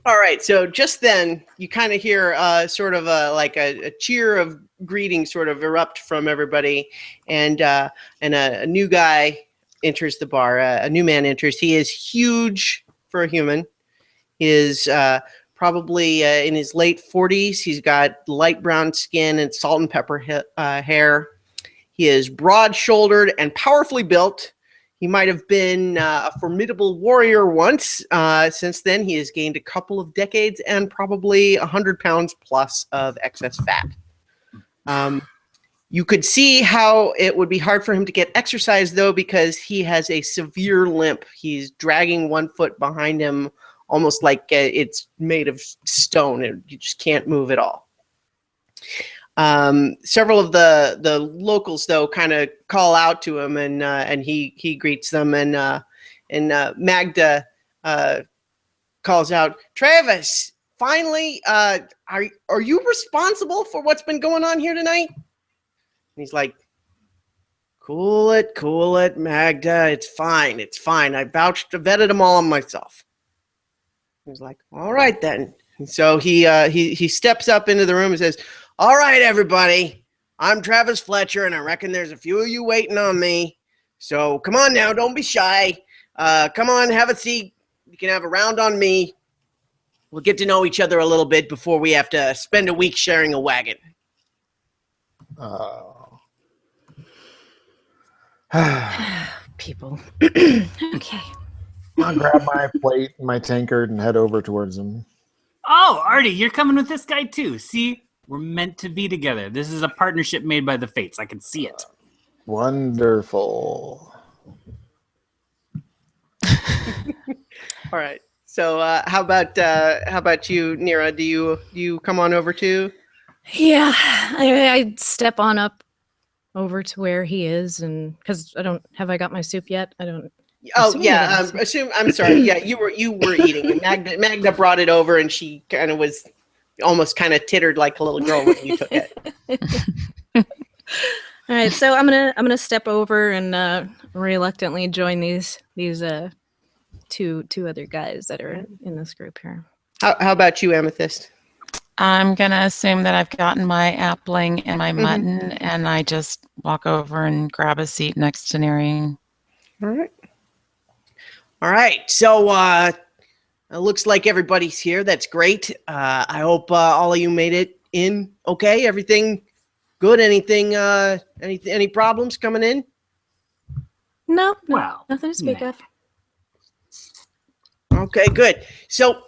All right, so just then you kind of hear sort of a cheer of greeting sort of erupt from everybody, and a new guy enters the bar. A new man enters. He is huge for a human. He is probably in his late 40s. He's got light brown skin and salt and pepper hair. He is broad-shouldered and powerfully built. He might have been a formidable warrior once. Since then, he has gained a couple of decades and probably 100 pounds plus of excess fat. You could see how it would be hard for him to get exercise, though, because he has a severe limp. He's dragging one foot behind him, almost like it's made of stone, and you just can't move at all. Several of the locals, though, kind of call out to him, and he greets them, and Magda calls out, "Travis, finally, are you responsible for what's been going on here tonight?" And he's like, cool it, Magda. It's fine. I vetted them all on myself." He's like, "All right then." And so he steps up into the room and says, "All right, everybody, I'm Travis Fletcher, and I reckon there's a few of you waiting on me. So come on now, don't be shy. Come on, have a seat. You can have a round on me. We'll get to know each other a little bit before we have to spend a week sharing a wagon." People. Okay. I'll grab my plate and my tankard and head over towards him. Oh, Artie, you're coming with this guy too. See, we're meant to be together. This is a partnership made by the fates. I can see it. Wonderful. All right. So how about you, Nira? Do you come on over too? Yeah, I step on up over to where he is, and because I got my soup yet? I don't. Oh yeah, I'm sorry. Yeah, you were eating. And Magda brought it over, and she kind of was almost kind of tittered like a little girl when you took it. All right, so I'm gonna step over and reluctantly join these two other guys that are in this group here. How about you, Amethyst? I'm going to assume that I've gotten my appling and my mutton, and I just walk over and grab a seat next to Neri. All right. So it looks like everybody's here. That's great. I hope all of you made it in okay. Everything good? Anything? Any problems coming in? No, Well, nothing to speak of. Okay, good. So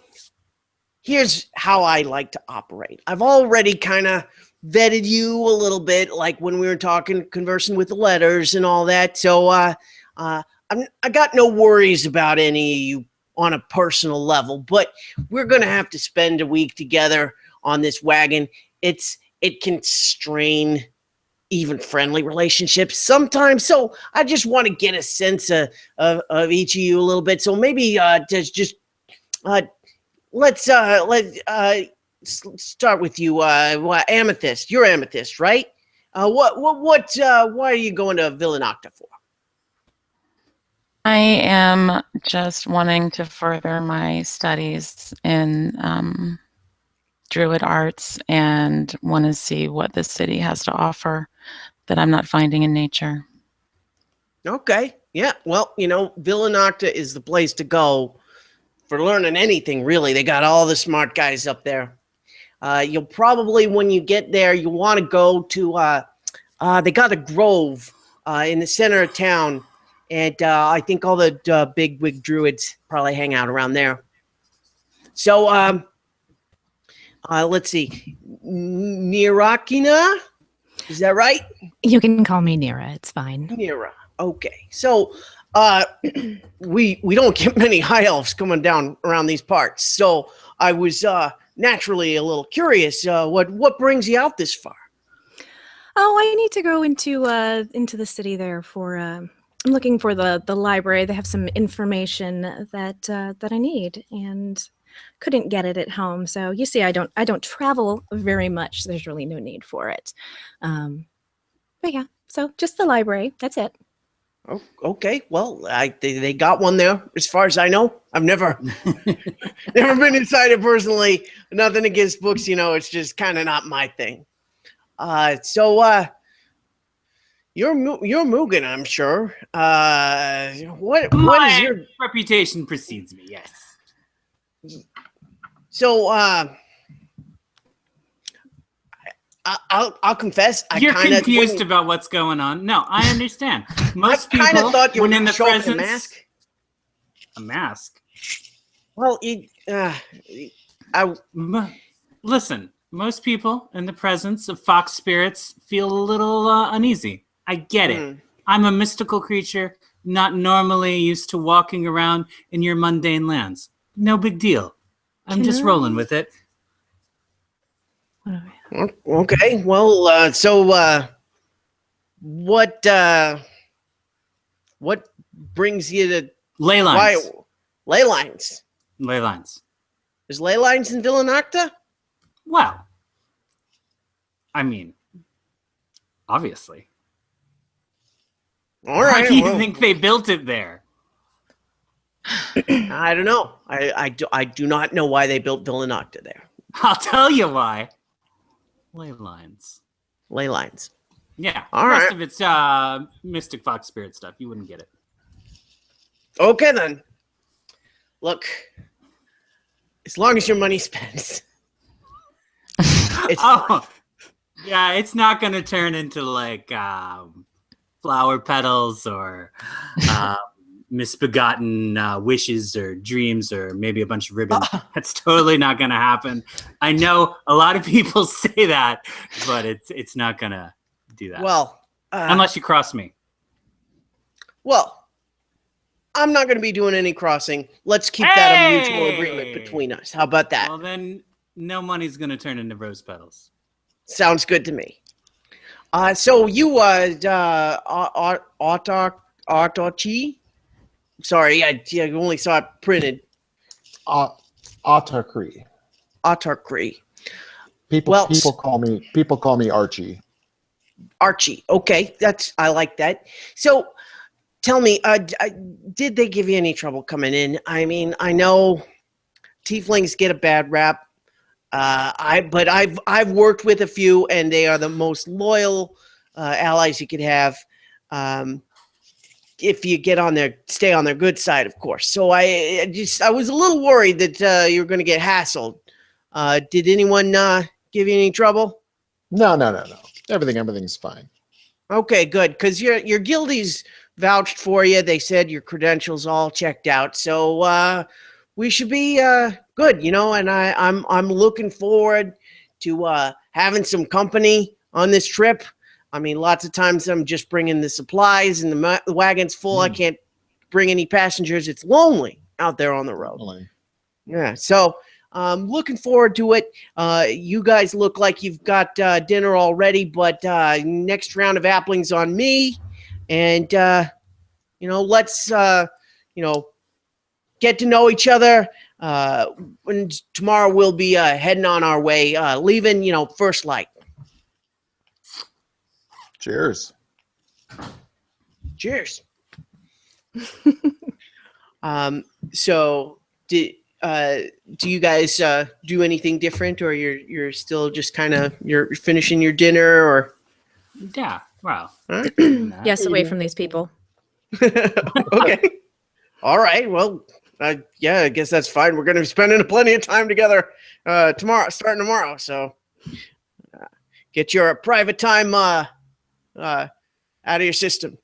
here's how I like to operate. I've already kind of vetted you a little bit, like when we were conversing with the letters and all that. So I got no worries about any of you on a personal level, but we're going to have to spend a week together on this wagon. It can strain even friendly relationships sometimes. So I just want to get a sense of each of you a little bit. So maybe let's start with you, Amethyst. You're Amethyst, right? Why are you going to Villanocta for? I am just wanting to further my studies in Druid arts and want to see what the city has to offer that I'm not finding in nature. Okay. Yeah. Well, Villanocta is the place to go for learning anything, really. They got all the smart guys up there. You'll probably, when you get there, you want to go to, they got a grove in the center of town. And I think all the big druids probably hang out around there. So let's see. Nirakina? Is that right? You can call me Nira. It's fine. Nira. Okay. So, we don't get many high elves coming down around these parts. So I was naturally a little curious. What brings you out this far? Oh, I need to go into the city there for. I'm looking for the library. They have some information that I need, and couldn't get it at home. So you see, I don't travel very much. So there's really no need for it. But yeah, so just the library. That's it. Oh, okay. Well, they got one there, as far as I know. I've never been inside it personally. Nothing against books, it's just kind of not my thing. So you're Mugen, I'm sure. What is your reputation precedes me? Yes. So I'll confess. You're confused about what's going on. No, I understand. Most I people, thought you when were in the showing presence, a mask. A mask. Well, listen. Most people in the presence of fox spirits feel a little uneasy. I get it. I'm a mystical creature, not normally used to walking around in your mundane lands. No big deal. I'm just rolling with it. Okay. Well, so what brings you to ley lines? Ley lines. Ley lines. There's ley lines in Villanocta? Well, I mean, obviously. All right. Why do you think they built it there? I don't know. I do not know why they built Villanocta there. I'll tell you why. Ley lines. Ley lines. Yeah. All the rest right. of it's mystic fox spirit stuff. You wouldn't get it. Okay then. Look, as long as your money spends. Yeah, it's not going to turn into like flower petals or misbegotten wishes or dreams or maybe a bunch of ribbons. That's totally not going to happen. I know a lot of people say that, but it's not going to do that. Well, unless you cross me. Well, I'm not going to be doing any crossing. Let's keep that a mutual agreement between us. How about that? Well, then no money's going to turn into rose petals. Sounds good to me. So you Autochi? Sorry, I only saw it printed. Autarchy. Autarchy. People call me Archie. Archie. Okay, I like that. So tell me, did they give you any trouble coming in? I mean, I know tieflings get a bad rap. But I've worked with a few, and they are the most loyal allies you could have. If you stay on their good side, of course. So I was a little worried that you were going to get hassled. Did anyone give you any trouble? No. Everything's fine. Okay, good. Because your guildies vouched for you. They said your credentials all checked out. So we should be good, And I'm looking forward to having some company on this trip. I mean, lots of times I'm just bringing the supplies and the wagon's full. I can't bring any passengers. It's lonely out there on the road. Really? Yeah, so looking forward to it. You guys look like you've got dinner already, but next round of applings on me. And, let's, get to know each other. And tomorrow we'll be heading on our way, leaving, first light. Cheers. Cheers. So do you guys do anything different, or you're still just kind of you're finishing your dinner, or? Yeah. Well. Yes, away from these people. Okay. All right. Well, yeah, I guess that's fine. We're going to be spending plenty of time together starting tomorrow. So get your private time out of your system.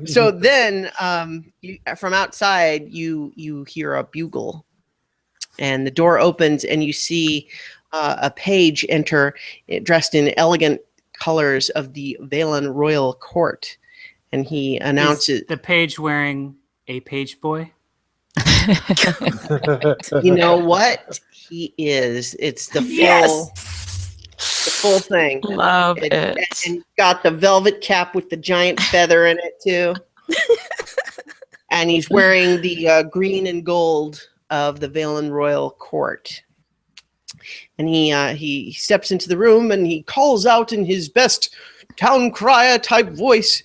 So then from outside, you hear a bugle, and the door opens, and you see a page enter dressed in elegant colors of the Valen royal court, and he announces, Is the page wearing a page boy? you know what? He is. It's the full thing. Love And it. got the velvet cap with the giant feather in it too. And he's wearing the green and gold of the Valen royal court. And he steps into the room and he calls out in his best town crier type voice,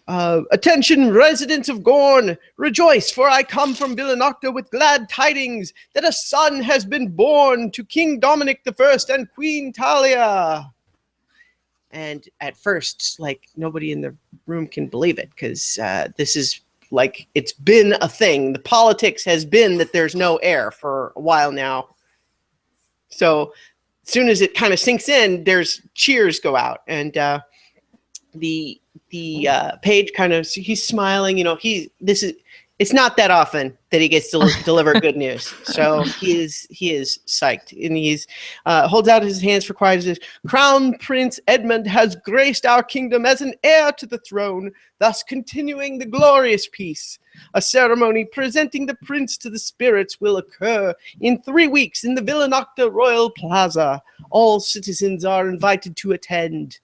"Attention, residents of Gorn! Rejoice, for I come from Villanocta with glad tidings that a son has been born to King Dominic I and Queen Talia." And at first, like, nobody in the room can believe it, because this is like, it's been a thing. The politics has been that there's no heir for a while now. So as soon as it kind of sinks in, there's cheers go out, and the page kind of, he's smiling. You know, it's not that often that he gets to deliver good news. So he is psyched, and he's holds out his hands for quiet. Says, "Crown Prince Edmund has graced our kingdom as an heir to the throne, thus continuing the glorious peace. A ceremony presenting the prince to the spirits will occur in 3 weeks in the Villanocta Royal Plaza. All citizens are invited to attend."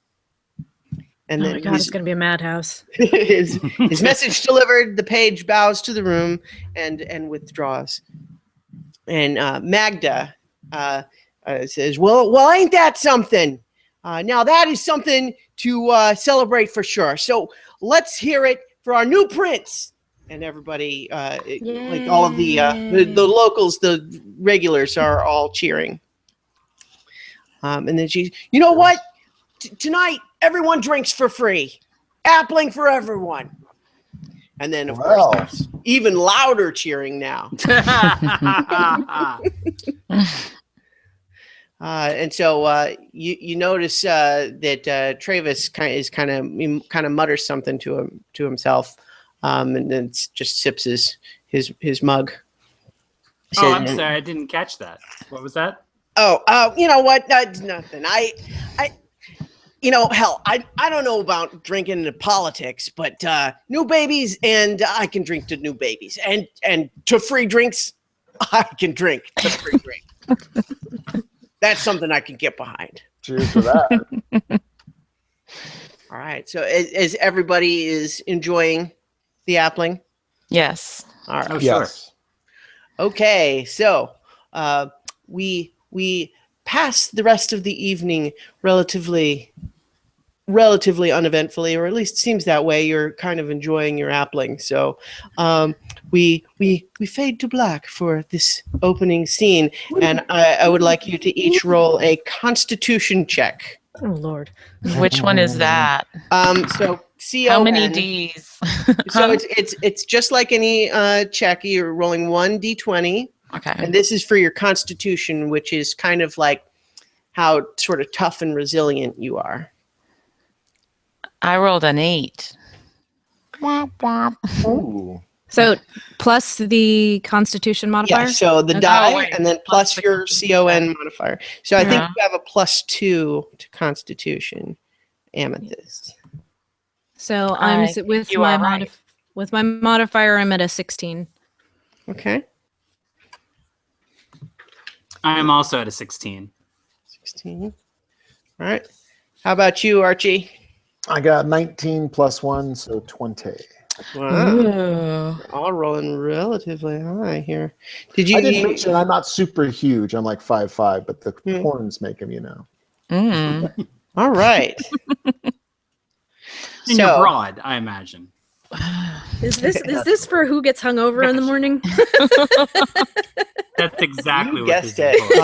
And Oh then my God, it's going to be a madhouse. his message delivered, the page bows to the room and withdraws. And Magda says, well, ain't that something? Now that is something to celebrate for sure. So let's hear it for our new prince. And everybody, like all of the locals, the regulars are all cheering. And then she's, you know what? Tonight, everyone drinks for free. Appling for everyone. And then, of course, there's even louder cheering now. And so you notice that Travis kind of mutters something to himself, and then just sips his mug. Oh, I'm sorry, I didn't catch that. What was that? Oh, you know what? Nothing. Hell, I don't know about drinking into politics, but new babies, and I can drink to new babies, and to free drinks, I can drink to free drink. That's something I can get behind. Cheers to that. All right. So as everybody is enjoying the appling? Yes. All right. Oh, sure. Yes. Okay. So we pass the rest of the evening relatively uneventfully, or at least seems that way. You're kind of enjoying your appling. So we fade to black for this opening scene, and I would like you to each roll a Constitution check. Oh Lord. Which one is that? So C-O-N. How many D's? So it's just like any check. You're rolling 1d20. Okay. And this is for your Constitution, which is kind of like how sort of tough and resilient you are. I rolled an 8. Ooh. So plus the Constitution modifier? Yeah, so the Okay. die, Oh, wait. and then plus your CON modifier. So I think Yeah. you have a +2 to Constitution, Amethyst. So I'm with you my are right. with my modifier, I'm at a 16. Okay, I'm also at a 16. 16. All right. How about you, Archie? I got 19 plus 1, so 20. Wow, Ooh. all rolling relatively high here. Did you? I didn't mention I'm not super huge. I'm like 5'5", but the Hmm. horns make him, Mm. All right. And you're broad, I imagine. Is this for who gets hungover in the morning? That's exactly You what this guessed is it.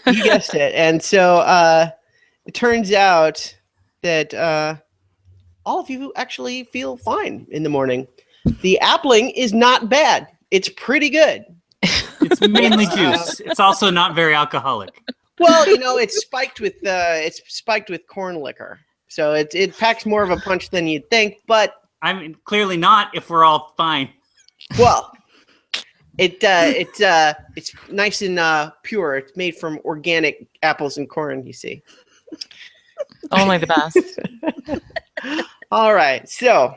for. You guessed it. And so it turns out that all of you actually feel fine in the morning. The appling is not bad. It's pretty good. It's mainly juice. It's also not very alcoholic. Well, it's spiked with corn liquor. So it packs more of a punch than you'd think, but I mean, clearly not if we're all fine. well, It's nice and pure. It's made from organic apples and corn. You see. Only the best. All right, so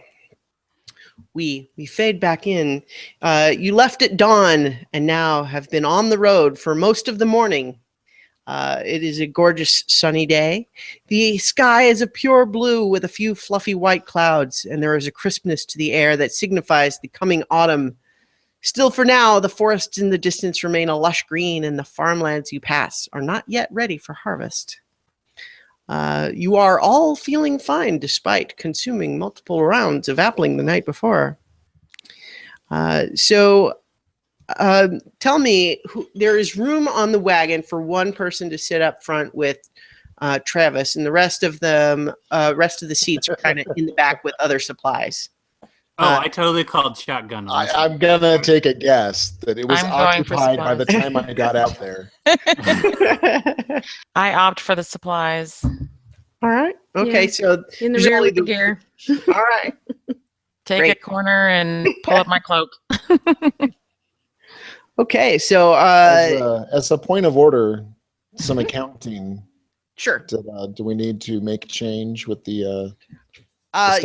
we fade back in. You left at dawn and now have been on the road for most of the morning. It is a gorgeous sunny day. The sky is a pure blue with a few fluffy white clouds, and there is a crispness to the air that signifies the coming autumn. Still, for now, the forests in the distance remain a lush green, and the farmlands you pass are not yet ready for harvest. You are all feeling fine despite consuming multiple rounds of appling the night before. Tell me, there is room on the wagon for one person to sit up front with Travis, and the rest of the seats are kind of in the back with other supplies. I totally called shotgun. I'm gonna take a guess that it was occupied by the time I got out there. I opt for the supplies. All right. Okay. Yeah. So In the there's rear only with the gear. All right. Take Great. a corner and pull up my cloak. Okay. So As a point of order, some accounting. sure. Do we need to make a change with the? You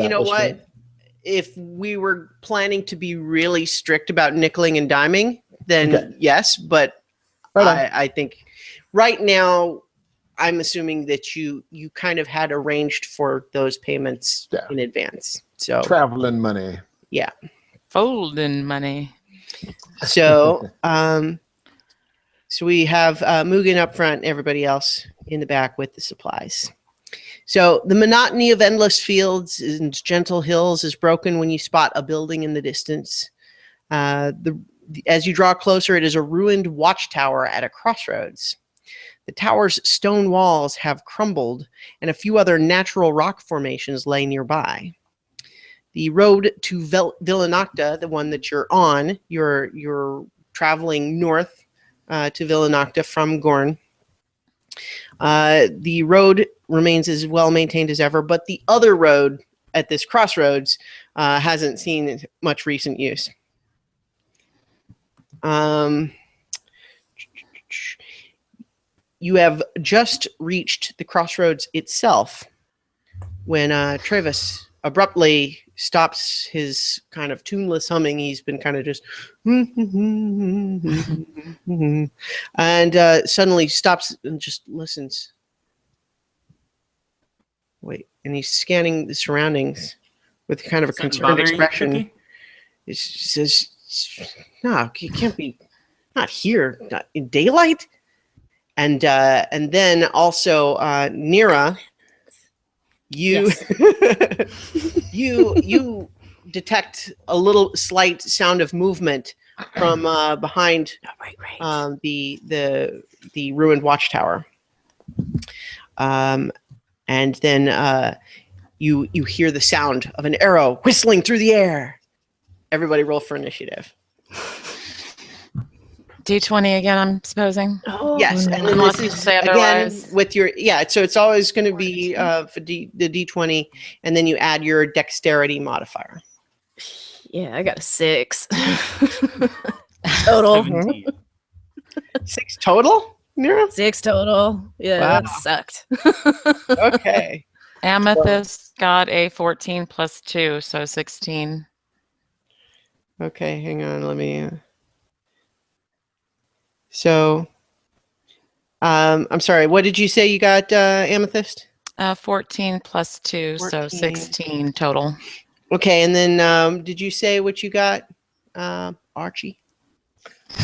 know what? establishment? If we were planning to be really strict about nickeling and diming, then Okay. yes. But Right on. I think right now, I'm assuming that you kind of had arranged for those payments Yeah. in advance. So Traveling money. yeah. Folding money. So so we have Mugen up front, and everybody else in the back with the supplies. So the monotony of endless fields and gentle hills is broken when you spot a building in the distance. As you draw closer, it is a ruined watchtower at a crossroads. The tower's stone walls have crumbled, and a few other natural rock formations lay nearby. The road to Villanocta, the one that you're on, you're traveling north to Villanocta from Gorn. The road remains as well maintained as ever, but the other road at this crossroads hasn't seen much recent use. You have just reached the crossroads itself when Travis abruptly stops his kind of tuneless humming. He's been kind of just and suddenly stops and just listens. Wait, and he's scanning the surroundings with kind of a Something concerned bothering you, expression. Cookie? He says, "No, it can't be. Not here. Not in daylight." And then also Nira, you you detect a little slight sound of movement from behind the ruined watchtower. And then you hear the sound of an arrow whistling through the air. Everybody roll for initiative. D20 again, I'm supposing. Oh, Yes, and then Unless this you is say again otherwise. with your So it's always going to be for the D20, and then you add your dexterity modifier. yeah, I got a 6. Total. 17. 6 total, Nira? 6 total. Yeah, Wow. that sucked. Okay. Amethyst got a 14 plus 2, so 16. Okay, hang on. Let me. So, I'm sorry. What did you say you got, Amethyst? 14 plus 2, so 14. 16 total. Okay, and then did you say what you got, Archie?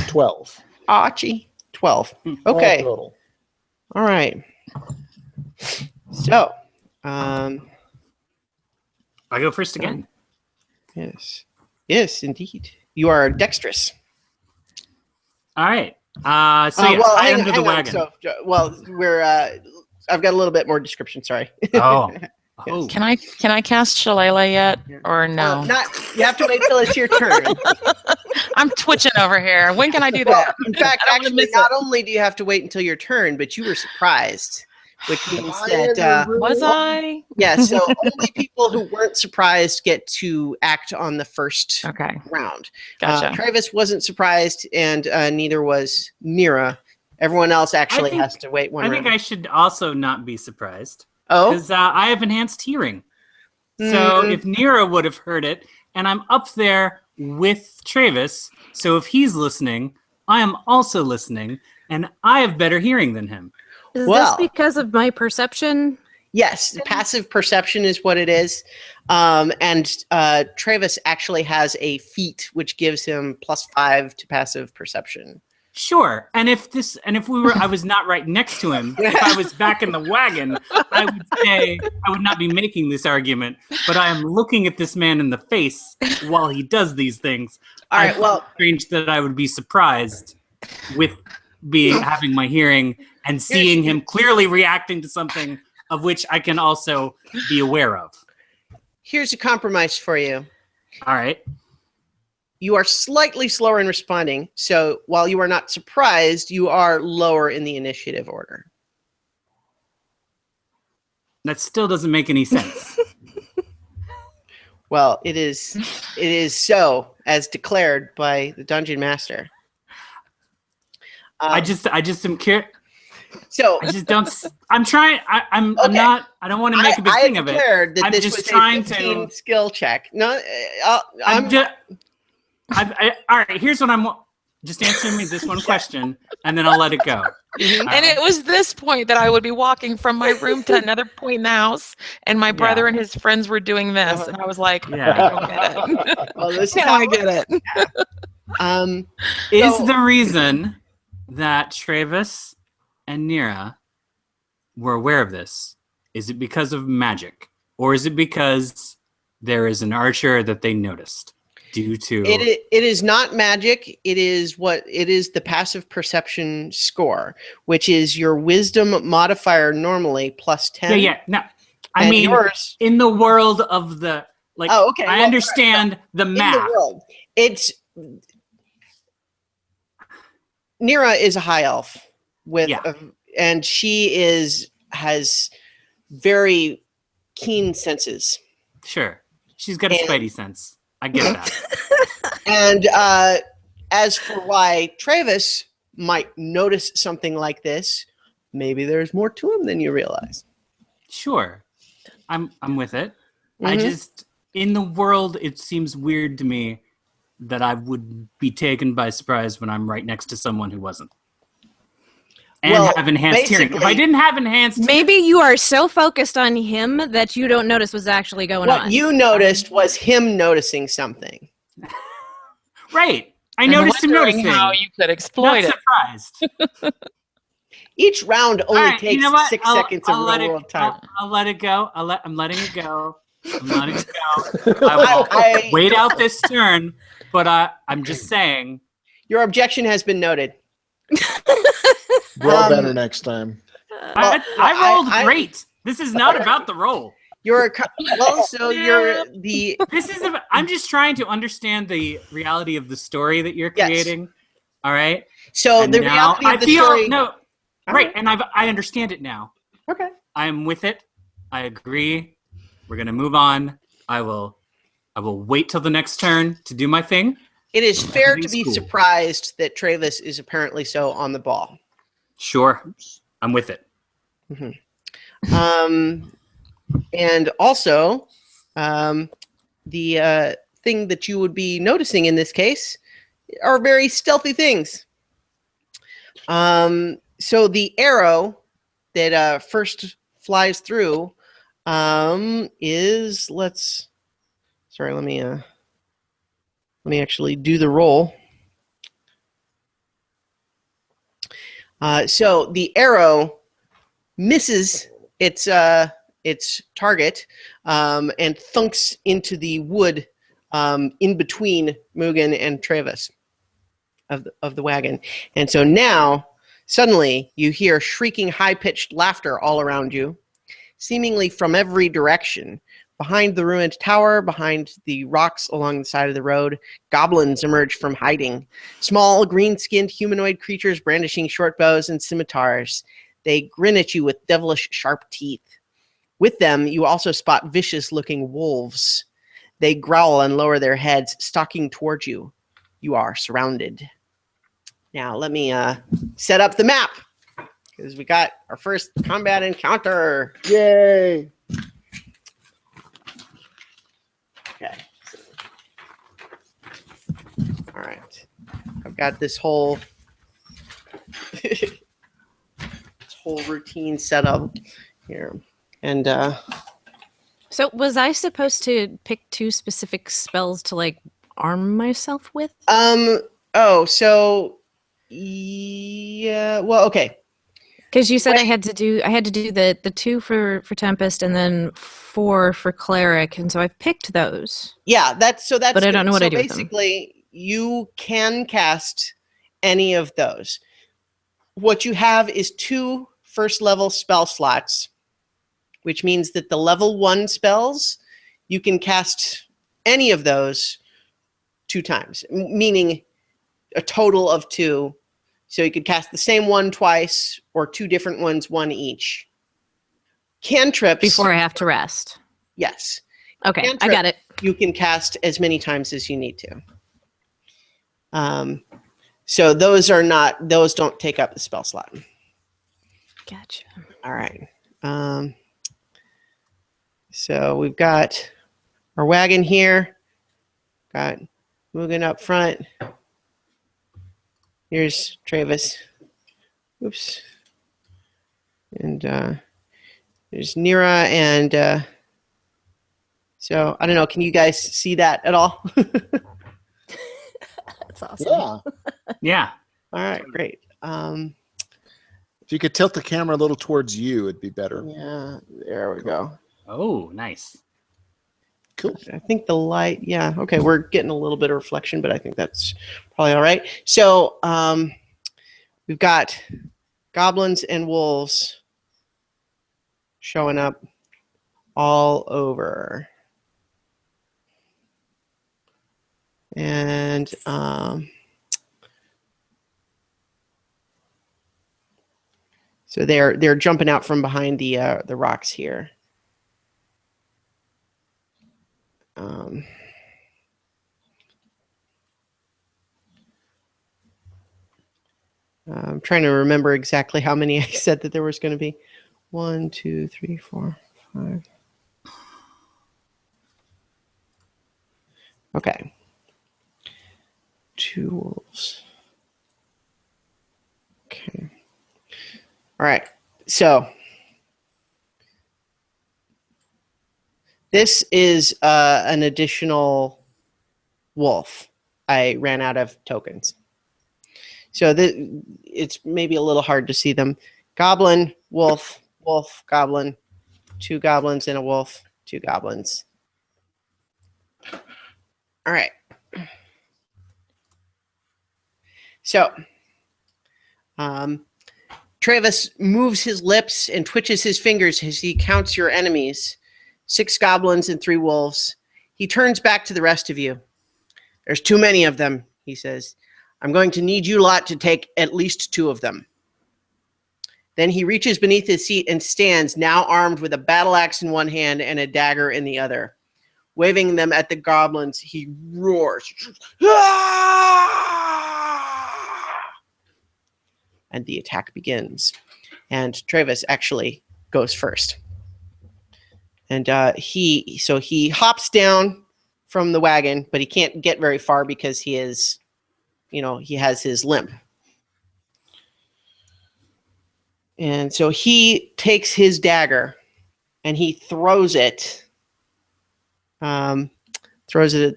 12. Archie, 12. All Okay. total. All right. So, I go first again. yes, indeed. You are dexterous. All right. Hide under the wagon. I've got a little bit more description. Sorry. Oh. Can I cast Shillelagh yet, or no? You have to wait till it's your turn. I'm twitching over here. When can I do that? In fact, I don't wanna actually, miss not only do you have to wait until your turn, but you were surprised which means Hi, that Andrew. Was I? yeah. So only people who weren't surprised get to act on the first Okay. round. Gotcha. Travis wasn't surprised, and neither was Nira. Everyone else actually think- has to wait one I round. think I should also not be surprised Oh, because I have enhanced hearing. So if Nira would have heard it, and I'm up there with Travis, so if he's listening, I am also listening, and I have better hearing than him. Is Well. this because of my perception? yes, passive perception is what it is. And Travis actually has a feat which gives him +5 to passive perception. Sure. And if I was not right next to him, if I was back in the wagon, I would say I would not be making this argument, but I am looking at this man in the face while he does these things. All right, I find well, it strange that I would be surprised with having my hearing and seeing him clearly reacting to something of which I can also be aware of. here's a compromise for you. All right. You are slightly slower in responding, so while you are not surprised, you are lower in the initiative order. That still doesn't make any sense. Well, it is so as declared by the dungeon master. I just am curious. So I just don't. I'm trying. I'm Okay. not. I don't want to make a big I thing of it. declared that I'm this just was trying a 15 to. skill check. No, All right. Here's what I'm. Just answer me this one question, and then I'll let it go. And it was this point that I would be walking from my room to another point in the house, and my brother and his friends were doing this, and I was like, Yeah. I don't get it. well, this is Now how I get it. Is So- the reason that Travis and Nira were aware of this? Is it because of magic, or is it because there is an archer that they noticed? Due to it is not magic. It is the passive perception score, which is your wisdom modifier normally +10. yeah. No, I and mean, yours in the world of the like, Oh, okay. I Well, understand the in math. the world. It's Nira is a high elf with Yeah. and she has very keen senses. Sure, she's got a And- spidey sense. I get that. And as for why Travis might notice something like this, maybe there's more to him than you realize. Sure, I'm with it. I Mhm. just in the world, it seems weird to me that I would be taken by surprise when I'm right next to someone who wasn't. And Well, have enhanced hearing. If I basically- didn't have enhanced Maybe you are so focused on him that you don't notice what's actually going What on. you noticed was him noticing something. right, I And noticed him wondering noticing. how you could exploit Not it. surprised. Each round only All right, takes you know what? 6 I'll- seconds of I'll let real it- world time. I'll let it go. I'm letting it go. I'm letting it go. I will I- wait out this turn, but I'm just saying. Your objection has been noted. Roll Um, better next time. I rolled I- great. This is not about the roll. You're the This is. I'm just trying to understand the reality of the story that you're Yes. creating. All right. so And the now reality of I the feel story. no. All Right, and I understand it now. Okay. I am with it. I agree. We're gonna move on. I will wait till the next turn to do my thing. It is fair to Everything's be cool. surprised that Travis is apparently so on the ball. Sure, I'm with it. And also, the thing that you would be noticing in this case are very stealthy things. So the arrow that first flies through is let me actually do the roll. So the arrow misses its target and thunks into the wood in between Mugen and Travis of the wagon. And so now suddenly you hear shrieking high-pitched laughter all around you, seemingly from every direction. Behind the ruined tower, behind the rocks along the side of the road, goblins emerge from hiding. Small, green-skinned humanoid creatures brandishing short bows and scimitars. They grin at you with devilish sharp teeth. With them, you also spot vicious-looking wolves. They growl and lower their heads, stalking towards you. You are surrounded. Now, let me set up the map, because we got our first combat encounter. Yay! Okay. All right. I've got this whole routine set up here. And So was I supposed to pick 2 specific spells to like arm myself with? so yeah, well, okay. Because you said I had to do the 2 for Tempest and then 4 for Cleric, and so I've picked those. Yeah, that's But I don't know what so I do with them. basically you can cast any of those. What you have is 2 first level spell slots, which means that the level 1 spells, you can cast any of those 2 times, meaning a total of 2. So you could cast the same one twice or 2 different ones, 1 each. Cantrips. Before I have to rest. Yes. Okay, I Cantrip, got it. You can cast as many times as you need to. So those don't take up the spell slot. Gotcha. All right. So we've got our wagon here. Got Mugen up front. Here's Travis. Oops. And there's Nira and so I don't know. Can you guys see that at all? That's awesome. Yeah. Yeah. All right, great. If you could tilt the camera a little towards you, it'd be better. Yeah, there we go. Oh, nice. Cool. I think the light, yeah, okay, we're getting a little bit of reflection, but I think that's probably all right. So we've got goblins and wolves showing up all over. And so they're jumping out from behind the rocks here. I'm trying to remember exactly how many I said that there was going to be. 1, 2, 3, 4, 5. Okay. 2 wolves. Okay. All right. So this is an additional wolf. I ran out of tokens. So it's maybe a little hard to see them. Goblin, wolf, wolf, goblin, 2 goblins and a wolf, 2 goblins. All right. So Travis moves his lips and twitches his fingers as he counts your enemies. 6 goblins and 3 wolves. He turns back to the rest of you. There's too many of them, he says. I'm going to need you lot to take at least 2 of them. Then he reaches beneath his seat and stands, now armed with a battle axe in one hand and a dagger in the other. Waving them at the goblins, he roars. And the attack begins. And Travis actually goes first. And he hops down from the wagon, but he can't get very far because he is, he has his limp. And so he takes his dagger and he throws it at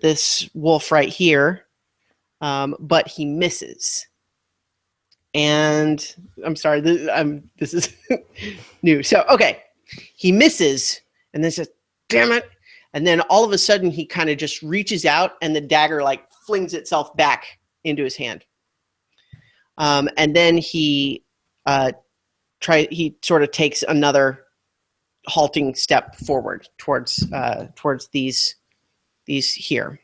this wolf right here, but he misses. And I'm sorry, this is new. So, okay, he misses and then says, damn it. And then all of a sudden he kind of just reaches out and the dagger like flings itself back into his hand. And then he sort of takes another halting step forward towards these here.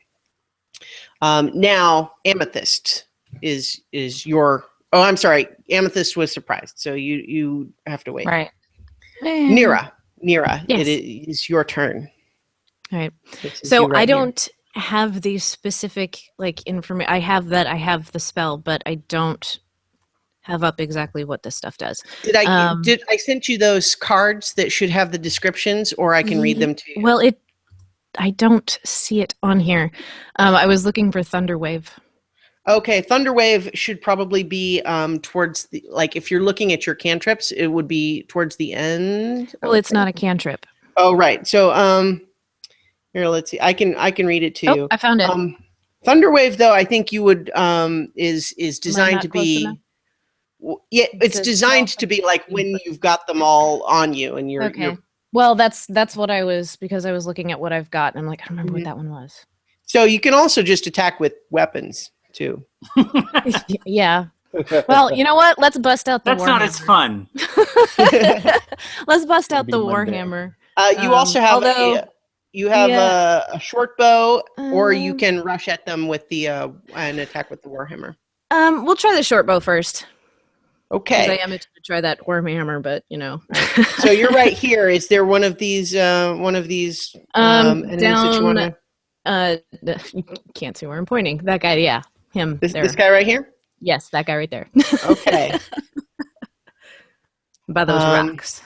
Now Amethyst is your Oh, I'm sorry. Amethyst was surprised, so you have to wait. Right. Nira, Yes. it is your turn. All right. This is So you right I here. don't have the specific information. I have the spell, but I don't have up exactly what this stuff does. Did I sent you those cards that should have the descriptions, or I can read them to you? Well, I don't see it on here. I was looking for Thunderwave. Okay, Thunderwave should probably be towards the, like, if you're looking at your cantrips, it would be towards the end. Well, it's not a cantrip. Oh, right. So here, let's see. I can read it to you. I found it. Thunderwave, though, I think you would is designed not to close be. enough? Yeah, it's To designed spell to be like when you've got them all on you and you're. Okay. Well, that's what I was, because I was looking at what I've got, and I'm like, I don't remember what that one was. So you can also just attack with weapons too. Yeah. Well, you know what? Let's bust out the That's not as fun. Let's bust out It'll be the Monday. warhammer. You also have although- a short bow, or you Um, can rush at them with the and attack with the warhammer. We'll try the short bow first. Because I Okay, am going to try that warhammer, but so you're right here. Is there one of these enemies that you want to? You can't see where I'm pointing. That guy, yeah, him. This there. guy right here. Yes, that guy right there. Okay. By those rocks.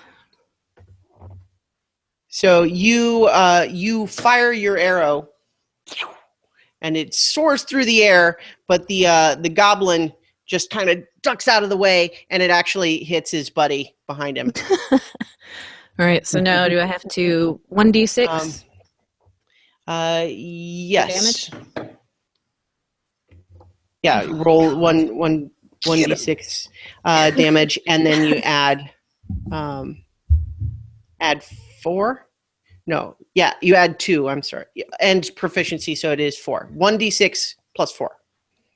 So you fire your arrow, and it soars through the air, but the goblin just kind of ducks out of the way, and it actually hits his buddy behind him. All right. So now, do I have to 1d6? Yes. Yeah, roll one d6 damage, and then you add 4. No, yeah, you add 2. I'm sorry, and proficiency, so it is 4. 1d6 plus 4.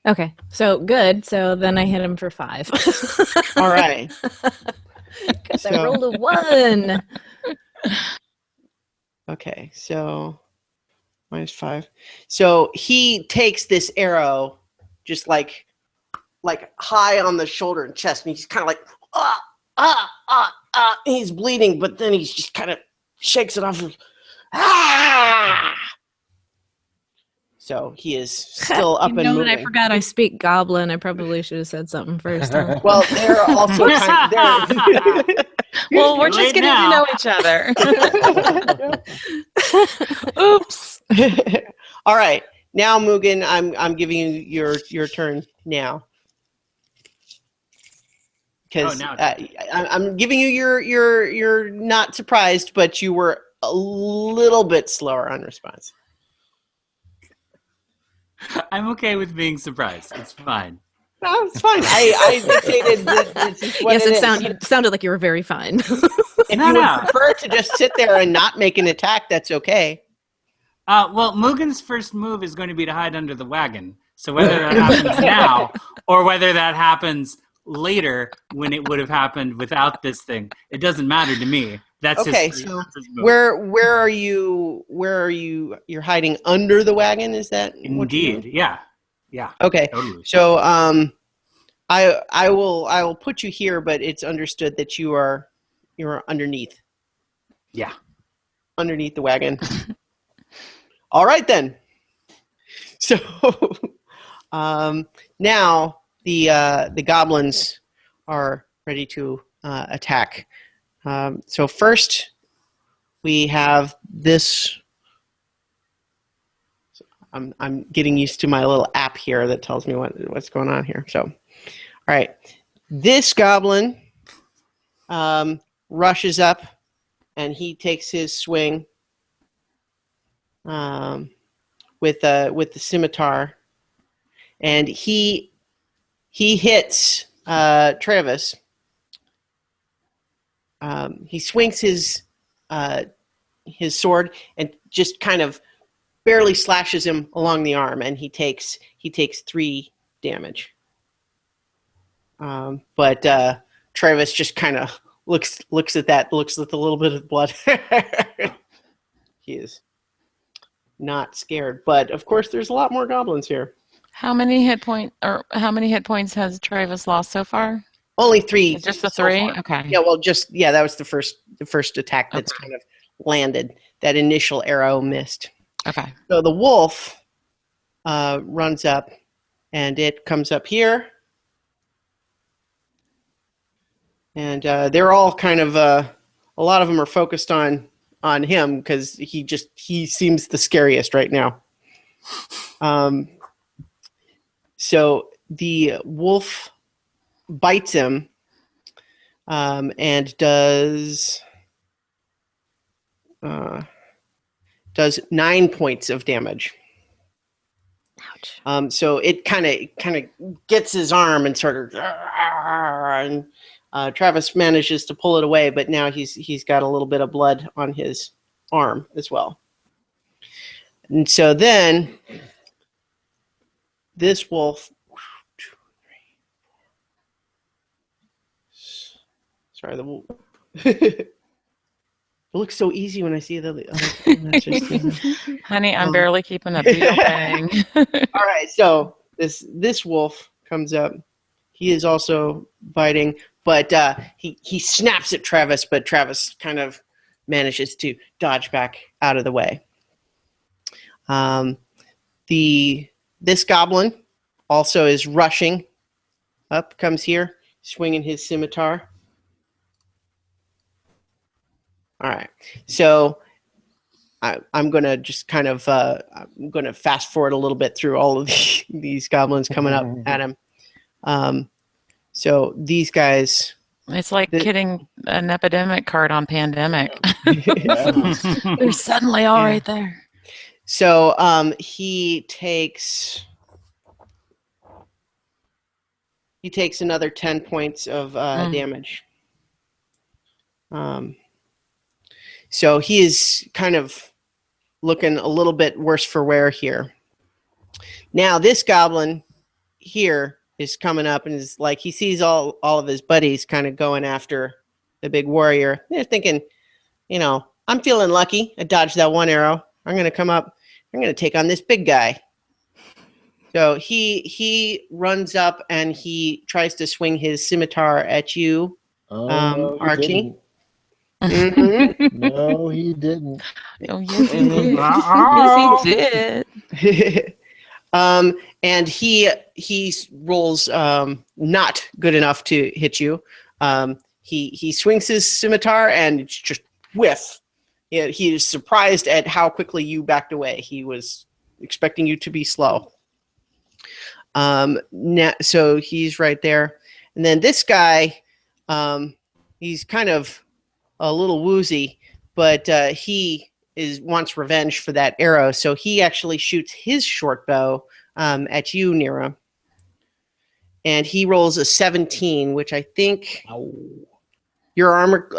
Okay. So good. So then I hit him for 5. All right. Because I rolled a 1. Okay, so -5. So he takes this arrow just like high on the shoulder and chest, and he's kind of like and he's bleeding, but then he's just kind of shakes it off. So he is still up and moving. I forgot I speak Goblin. I probably should have said something first. Huh? Well, they're also kind of, Well, we're just Right getting now. to know each other. Oops. All right, now Mugen, I'm giving you your turn now. Because now I'm giving you you're not surprised, but you were a little bit slower on response. I'm okay with being surprised. It's fine. No, it's fine. I dictated that this is what Yes, it is. sounded like you were very fine. If you would prefer to just sit there and not make an attack, that's okay. Well, Mugen's first move is going to be to hide under the wagon. So whether that happens now or whether that happens later when it would have happened without this thing, it doesn't matter to me. That's Okay. his, So that's his move. where are you? Where are you? You're hiding under the wagon. Is that what you're Indeed, doing? yeah, Okay. totally. So I will put you here, but it's understood that you're underneath. Yeah. Underneath the wagon. All right then. So now the goblins are ready to attack. So first we have this. I'm getting used to my little app here that tells me what's going on here. So, all right, this goblin rushes up, and he takes his swing with the scimitar, and he hits Travis. He swings his sword and just kind of barely slashes him along the arm, and he takes 3 damage. But Travis just kind of looks at the little bit of blood. He is not scared, but of course there's a lot more goblins here. How many hit points has Travis lost so far? Only 3. It's just the so 3? far. Okay. Yeah, well, that was the first attack that's kind of landed. That initial arrow missed. Okay. So the wolf runs up, and it comes up here, and they're all kind of a lot of them are focused on him because he seems the scariest right now. So the wolf bites him and does 9 points of damage. Ouch. So it kind of gets his arm and sort of, and Travis manages to pull it away, but now he's got a little bit of blood on his arm as well. And so then this wolf, sorry, the wolf. It looks so easy when I see the other. Honey, I'm barely keeping a beetle thing. All right, so this wolf comes up. He is also biting, but he snaps at Travis, but Travis kind of manages to dodge back out of the way. This goblin also is rushing up, comes here, swinging his scimitar. All right, so I'm going to just kind of I'm going to fast forward a little bit through all of these goblins coming up at him. So these guys. It's like getting an epidemic card on Pandemic. They're suddenly all right there. So he takes another 10 points of damage. So he is kind of looking a little bit worse for wear here. Now this goblin here is coming up and is like, he sees all of his buddies kind of going after the big warrior. They're thinking, I'm feeling lucky. I dodged that one arrow. I'm going to come up. I'm going to take on this big guy. So he runs up and he tries to swing his scimitar at you, Archie. Mm-hmm. No, he didn't. Oh, yes, he did. Yes, he did. And he rolls not good enough to hit you. He swings his scimitar and it's just whiff. He is surprised at how quickly you backed away. He was expecting you to be slow. So he's right there. And then this guy, he's kind of a little woozy, but he wants revenge for that arrow. So he actually shoots his short bow at you, Nira. And he rolls a 17, which I think your armor.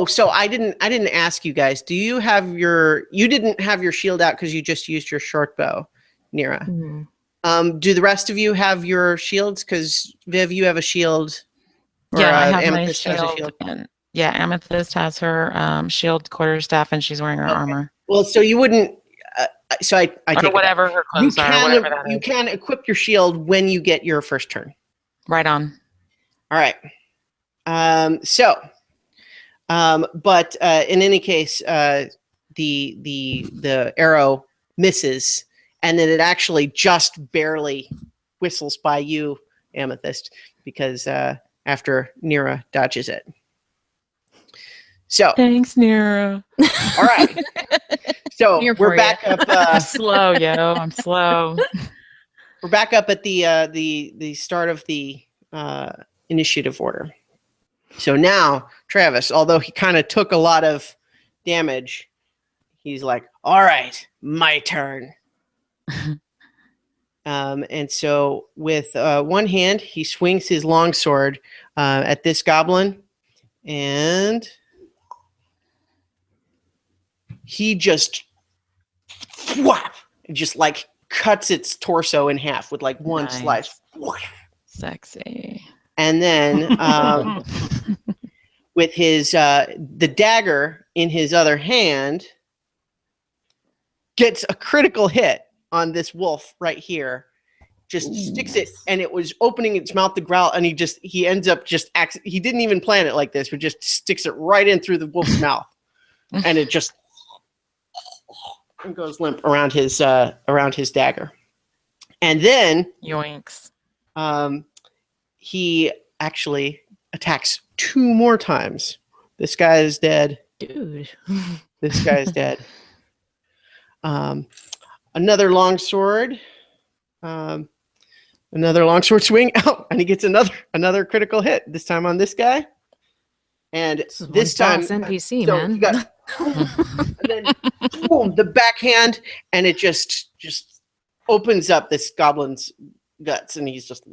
So I didn't ask you guys. You didn't have your shield out because you just used your short bow, Nira. Mm-hmm. Do the rest of you have your shields? Because Viv, you have a shield. Yeah, I have Amethyst my shield. Yeah, Amethyst has her shield, quarterstaff, and she's wearing her armor. Well, so you wouldn't. So I take whatever her clothes are. You can equip your shield when you get your first turn. Right on. All right. But in any case, the arrow misses, and then it actually just barely whistles by you, Amethyst, because after Nira dodges it. So thanks, Nira. All right. So we're back up. I'm slow, yo. I'm slow. We're back up at the start of the initiative order. So now Travis, although he kind of took a lot of damage, he's like, "All right, my turn." And so with one hand, he swings his longsword at this goblin, and he just like cuts its torso in half with like one slice. Sexy. And then with his the dagger in his other hand, gets a critical hit on this wolf right here, just sticks it, and it was opening its mouth to growl, and he ends up he didn't even plan it like this, but just sticks it right in through the wolf's mouth, and it just goes limp around his dagger. And then Yoinks. He actually attacks 2 more times. This guy is dead. Dude. This guy is dead. Another longsword. Another longsword swing out, and he gets another critical hit. This time on this guy, and this time NPC, so man. he got, and then boom, the backhand, and it just opens up this goblin's guts, and he's just.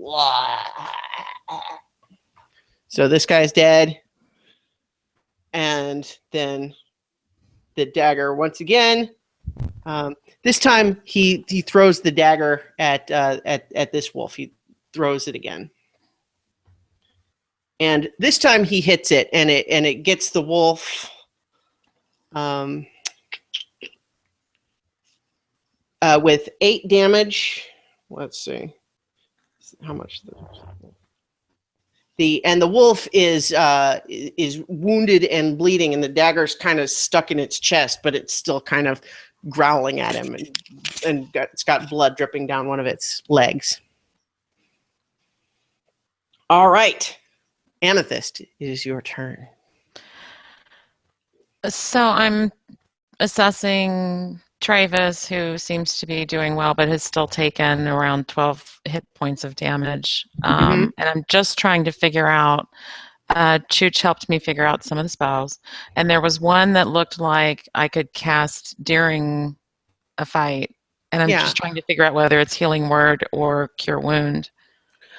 So this guy's dead, and then the dagger once again. This time he throws the dagger at this wolf. He throws it again, and this time he hits it, and it gets the wolf. With 8 damage. Let's see how much the wolf is wounded and bleeding, and the dagger's kind of stuck in its chest, but it's still kind of growling at him, and it's got blood dripping down one of its legs. All right, Amethyst, it is your turn. So I'm assessing Travis, who seems to be doing well, but has still taken around 12 hit points of damage. And I'm just trying to figure out, Chooch helped me figure out some of the spells. And there was one that looked like I could cast during a fight. And I'm just trying to figure out whether it's Healing Word or Cure Wound.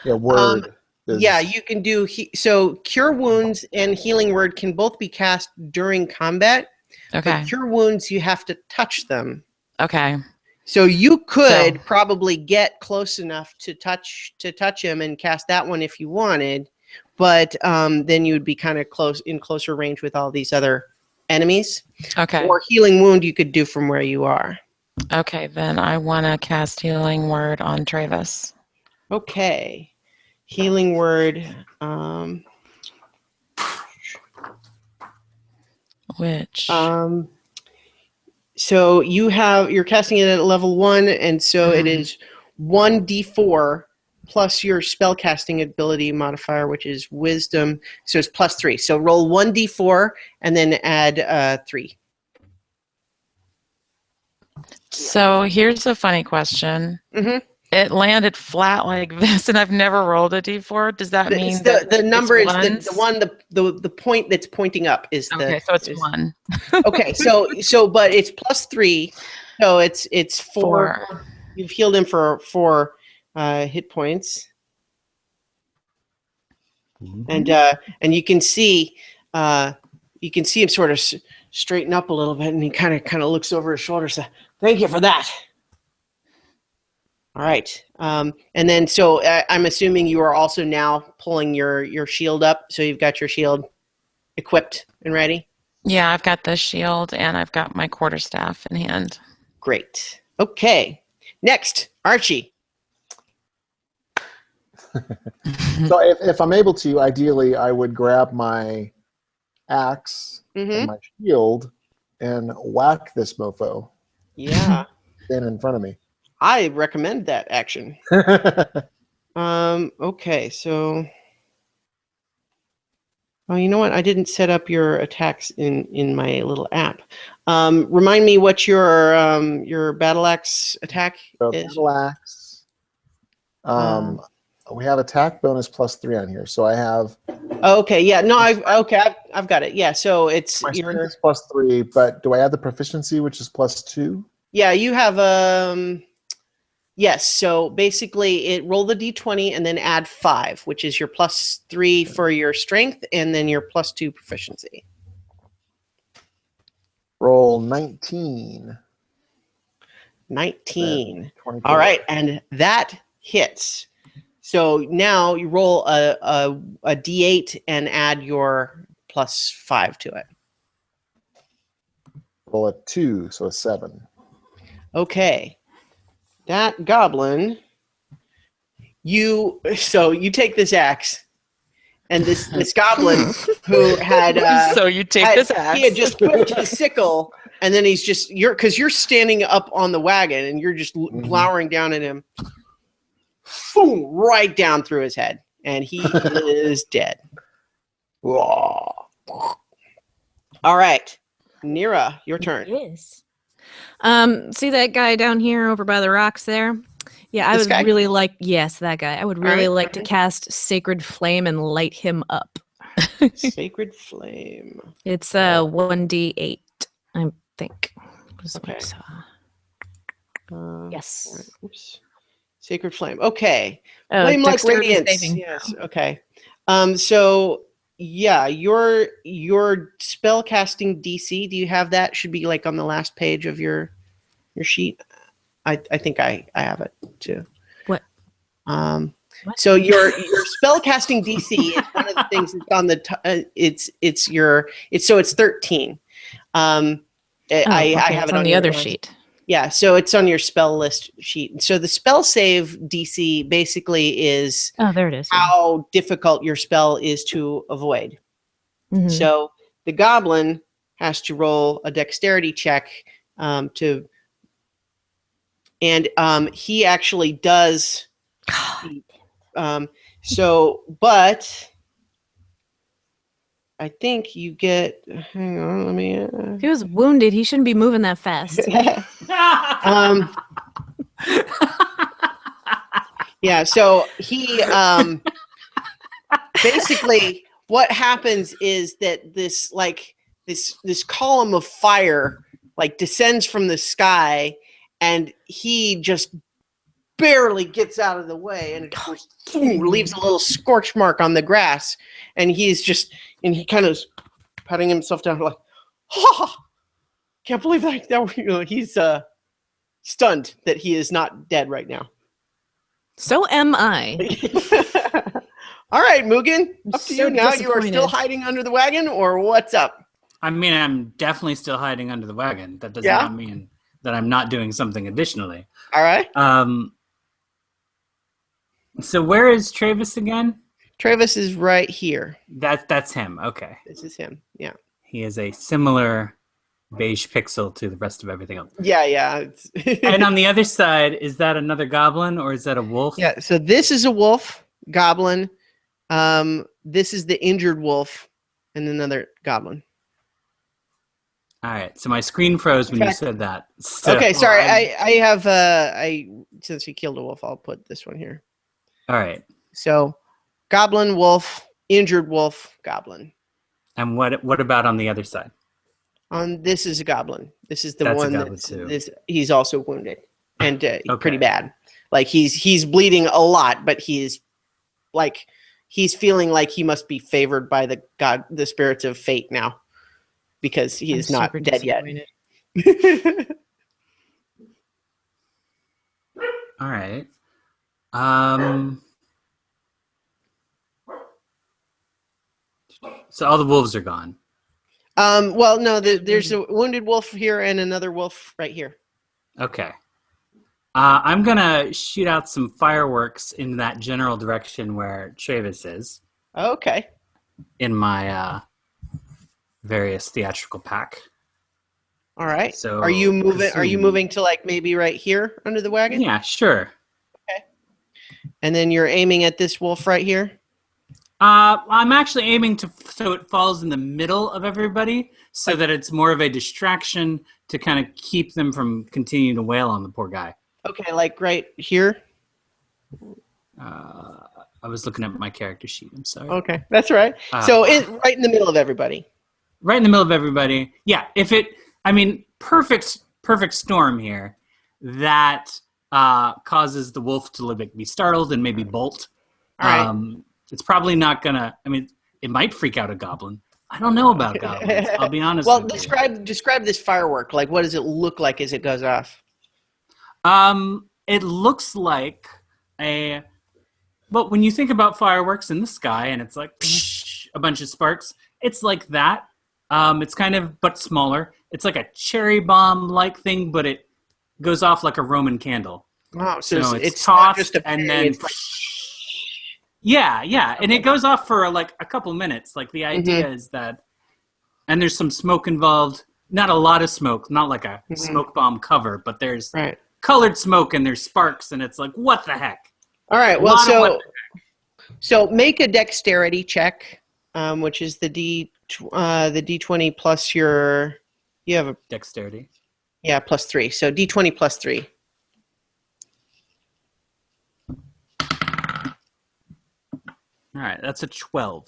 Yeah, Word. Yeah, you can do so. Cure Wounds and Healing Word can both be cast during combat. Okay. But Cure Wounds, you have to touch them. Okay. So you could probably get close enough to touch him and cast that one if you wanted, but then you would be kind of closer range with all these other enemies. Okay. Or Healing Wound you could do from where you are. Okay, then I want to cast Healing Word on Travis. Okay. Healing Word. Which? So you're casting it at level 1, and so it is 1d4 plus your spellcasting ability modifier, which is Wisdom. So it's +3. So roll 1d4 and then add 3. So here's a funny question. Mm-hmm. It landed flat like this, and I've never rolled a d4. Does that mean the number is ones? the point that's pointing up is the. Okay, so it's 1. Okay, so but it's +3, so it's 4. You've healed him for 4 hit points, and you can see him sort of straighten up a little bit, and he kind of looks over his shoulder. So thank you for that. All right, and then so I'm assuming you are also now pulling your shield up, so you've got your shield equipped and ready. Yeah, I've got the shield and I've got my quarterstaff in hand. Great. Okay. Next, Archie. So if I'm able to, ideally, I would grab my axe and my shield and whack this mofo. Yeah. Stand in front of me. I recommend that action. Okay, so. Oh, you know what? I didn't set up your attacks in my little app. Remind me what your battle axe attack is. Battle axe. We have attack bonus +3 on here, so I have. Oh, okay, yeah, no, I've got it. Yeah, so it's My strength is +3, but do I add the proficiency, which is +2? Yeah, you have yes. So basically, roll the d20 and then add 5, which is your +3 for your strength, and then your +2 proficiency. Roll 19. 19. All right, and that hits. So now you roll a d8 and add your +5 to it. Roll a 2, so a 7. Okay. That goblin you take this axe, and this goblin who had So you take this axe. He had just whipped his sickle, and then you're standing up on the wagon, and you're just glowering down at him. Boom! Right down through his head, and he is dead. All right, Nira, your turn. Yes. See that guy down here over by the rocks there? Yeah, I This would guy? really like. Yes, that guy. I would really right, like to cast Sacred Flame and light him up. Sacred Flame. It's 1d8, I think. Was what I Okay. saw. Yes. Oops. Sacred Flame. Okay. Oh, Flame like dexterity radiance. saving. Yes. Okay. So yeah, your spell casting DC. Do you have that? Should be like on the last page of your sheet. I think I have it too. What? What? So your spell casting DC is one of the things that's on the it's 13. I have it on the your other list. sheet. Yeah, so it's on your spell list sheet. So the spell save DC basically is Oh, there it is. yeah. how difficult your spell is to avoid. Mhm. So the goblin has to roll a dexterity check and he actually does. But I think you get. Hang on, let me. If he was wounded, he shouldn't be moving that fast. Yeah, so he basically what happens is that this column of fire like descends from the sky, and he just barely gets out of the way, and it just leaves a little scorch mark on the grass, and he kind of patting himself down like, can't believe that he's stunned that he is not dead right now. So am I. All right, Mugen, up to So you now. You are still disappointed. hiding under the wagon, or what's up? I mean, I'm definitely still hiding under the wagon. That does Yeah? not mean that I'm not doing something additionally. All right. So where is Travis again? Travis is right here. That's him. Okay. This is him. Yeah. He is a similar beige pixel to the rest of everything else. Yeah. And on the other side, is that another goblin or is that a wolf? Yeah. So this is a wolf, goblin. This is the injured wolf, and another goblin. All right. So my screen froze when you said that. So, Okay, sorry. I have since he killed a wolf, I'll put this one here. All right. So, goblin, wolf, injured wolf, goblin. And what about on the other side? This is a goblin. This is the That's a one goblin too. he's also wounded and pretty Okay. bad. Like he's bleeding a lot, but he's feeling like he must be favored by the spirits of fate now, because he is not super dead yet. disappointed. All right. So all the wolves are gone. Well, no, there's a wounded wolf here and another wolf right here. Okay. I'm going to shoot out some fireworks in that general direction where Travis is Okay. in my various theatrical pack. All right. So Are you moving presuming- to like maybe right here under the wagon? Yeah, sure. And then you're aiming at this wolf right here? I'm actually aiming so it falls in the middle of everybody so that it's more of a distraction to kind of keep them from continuing to wail on the poor guy. Okay, like right here? I was looking at my character sheet. I'm sorry. Okay, that's right. So right in the middle of everybody. Right in the middle of everybody. Yeah, perfect storm here that causes the wolf to be startled and maybe bolt. All right. It's probably not gonna. I mean, it might freak out a goblin. I don't know about goblins. I'll be honest. Well, with you. describe this firework. Like, what does it look like as it goes off? It looks like but when you think about fireworks in the sky and it's like psh, a bunch of sparks, it's like that. It's kind of, but smaller. It's like a cherry bomb like thing, but it goes off like a Roman candle. Wow, so it's it's not tossed just a and parry, then it's like Yeah, and it goes off for like a couple minutes. Like the idea is that, and there's some smoke involved. Not a lot of smoke, not like a smoke bomb cover, but there's colored smoke and there's sparks, and it's like, what the heck? All right, well, so make a dexterity check, which is the D20 plus you have a dexterity. Yeah, +3. So D20 +3. All right, that's a 12.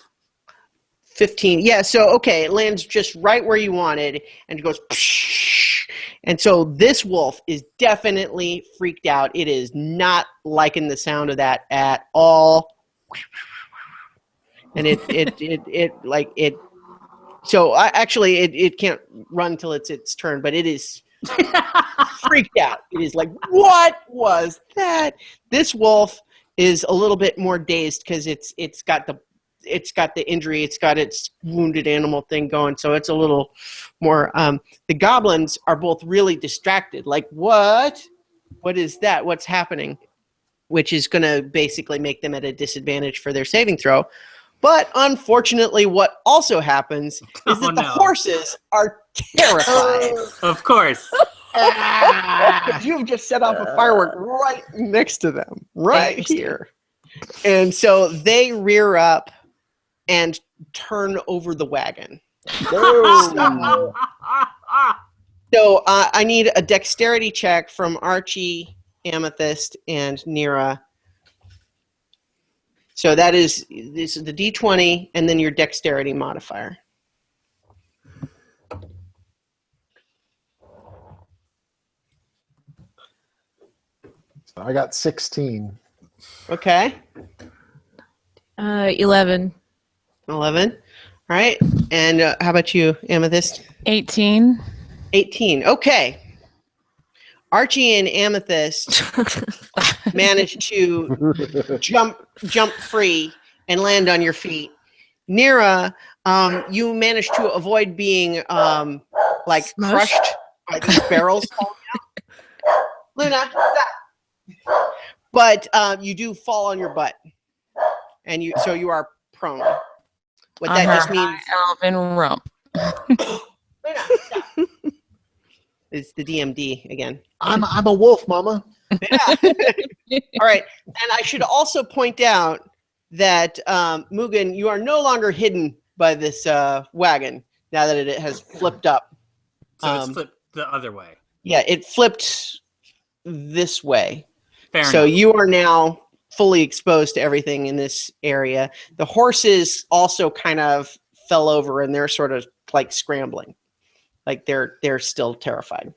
15. Yeah, so okay, it lands just right where you wanted, and it goes. Psh, and so this wolf is definitely freaked out. It is not liking the sound of that at all. And it can't run till it's its turn, but it is freaked out. It is like, what was that? This wolf is a little bit more dazed because it's got the injury, it's got its wounded animal thing going, so it's a little more. The goblins are both really distracted. Like, what is that? What's happening? Which is going to basically make them at a disadvantage for their saving throw. But unfortunately, what also happens is that the horses are terrified. Of course. Because you've just set off a firework right next to them, right here. And so they rear up and turn over the wagon. So I need a dexterity check from Archie, Amethyst, and Nira. So this is the D20 and then your dexterity modifier. I got 16. Okay. 11. 11. All right. And how about you, Amethyst? 18. 18. Okay. Archie and Amethyst managed to jump free and land on your feet. Nira, you managed to avoid being crushed by these barrels falling out. Luna, stop. But you do fall on your butt, and you are prone. What that just means, Elven rump. Luna, stop. It's the DMD again. I'm a wolf, Mama. Yeah. All right. And I should also point out that Mugen, you are no longer hidden by this wagon now that it has flipped up. So it's flipped the other way. Yeah, it flipped this way. Fair so enough. You are now fully exposed to everything in this area. The horses also kind of fell over and they're sort of like scrambling. Like they're still terrified.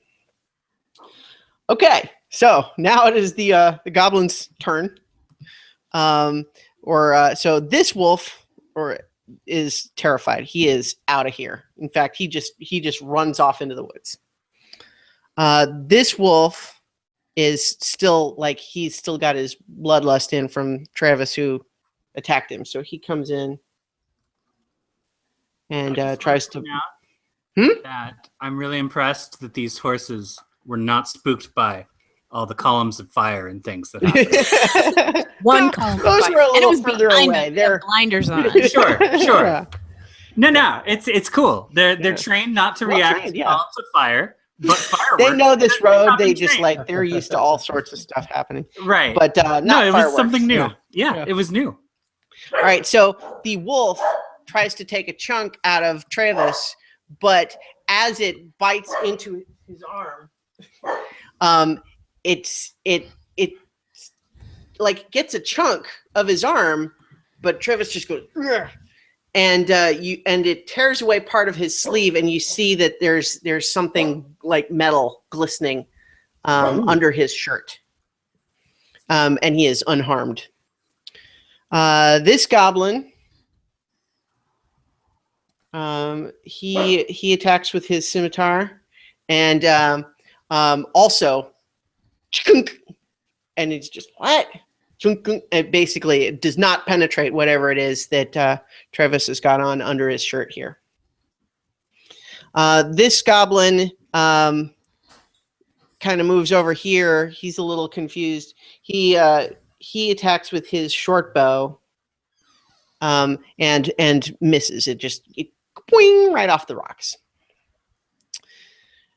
Okay, so now it is the goblin's turn. So this wolf is terrified. He is out of here. In fact, he just runs off into the woods. This wolf is still he's still got his bloodlust in from Travis who attacked him. So he comes in and tries to. That I'm really impressed that these horses were not spooked by all the columns of fire and things that happened. One column. Those were a little further away. They're blinders on. Sure. Yeah. No, it's cool. They're trained not to react to columns of fire, but fireworks. They know this road. They just trained. they're used to all sorts of stuff happening. Right. But not no, it was fireworks. something new. No. Yeah, it was new. All right, so the wolf tries to take a chunk out of Travis, but as it bites into his arm, it gets a chunk of his arm, but Travis just goes, "Ugh," and it tears away part of his sleeve, and you see that there's something like metal glistening under his shirt, and he is unharmed. This goblin. He attacks with his scimitar, and also, and it's just what? And basically, it does not penetrate whatever it is that Travis has got on under his shirt here. This goblin kind of moves over here. He's a little confused. He attacks with his short bow, and misses. It boing, right off the rocks.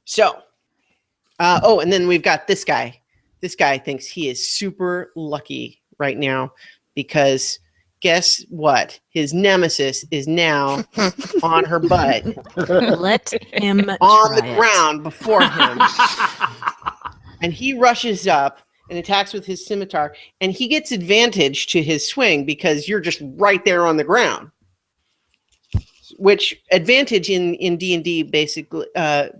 So, and then we've got this guy. This guy thinks he is super lucky right now because guess what? His nemesis is now on her butt. Let him On the try it. ground before him. And he rushes up and attacks with his scimitar, and he gets advantage to his swing because you're just right there on the ground. Which advantage in D&D basically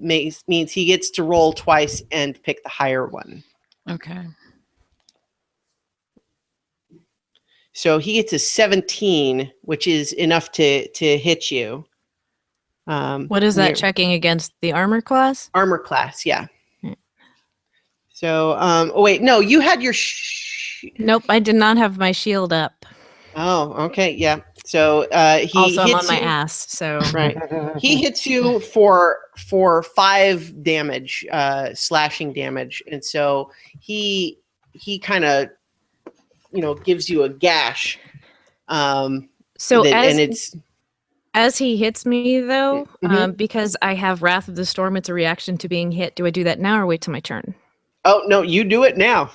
means he gets to roll twice and pick the higher one. Okay. So he gets a 17, which is enough to hit you. What is that checking against the armor class? Armor class, yeah. So, wait, no, you had your... Nope, I did not have my shield up. Oh, okay, yeah. So he also, I'm hits on my you, ass, so... Right. He hits you for 5 damage, slashing damage. And so he kind of, gives you a gash. So and it's... As he hits me, though, Mm-hmm. because I have Wrath of the Storm, it's a reaction to being hit. Do I do that now or wait till my turn? Oh, no, you do it now.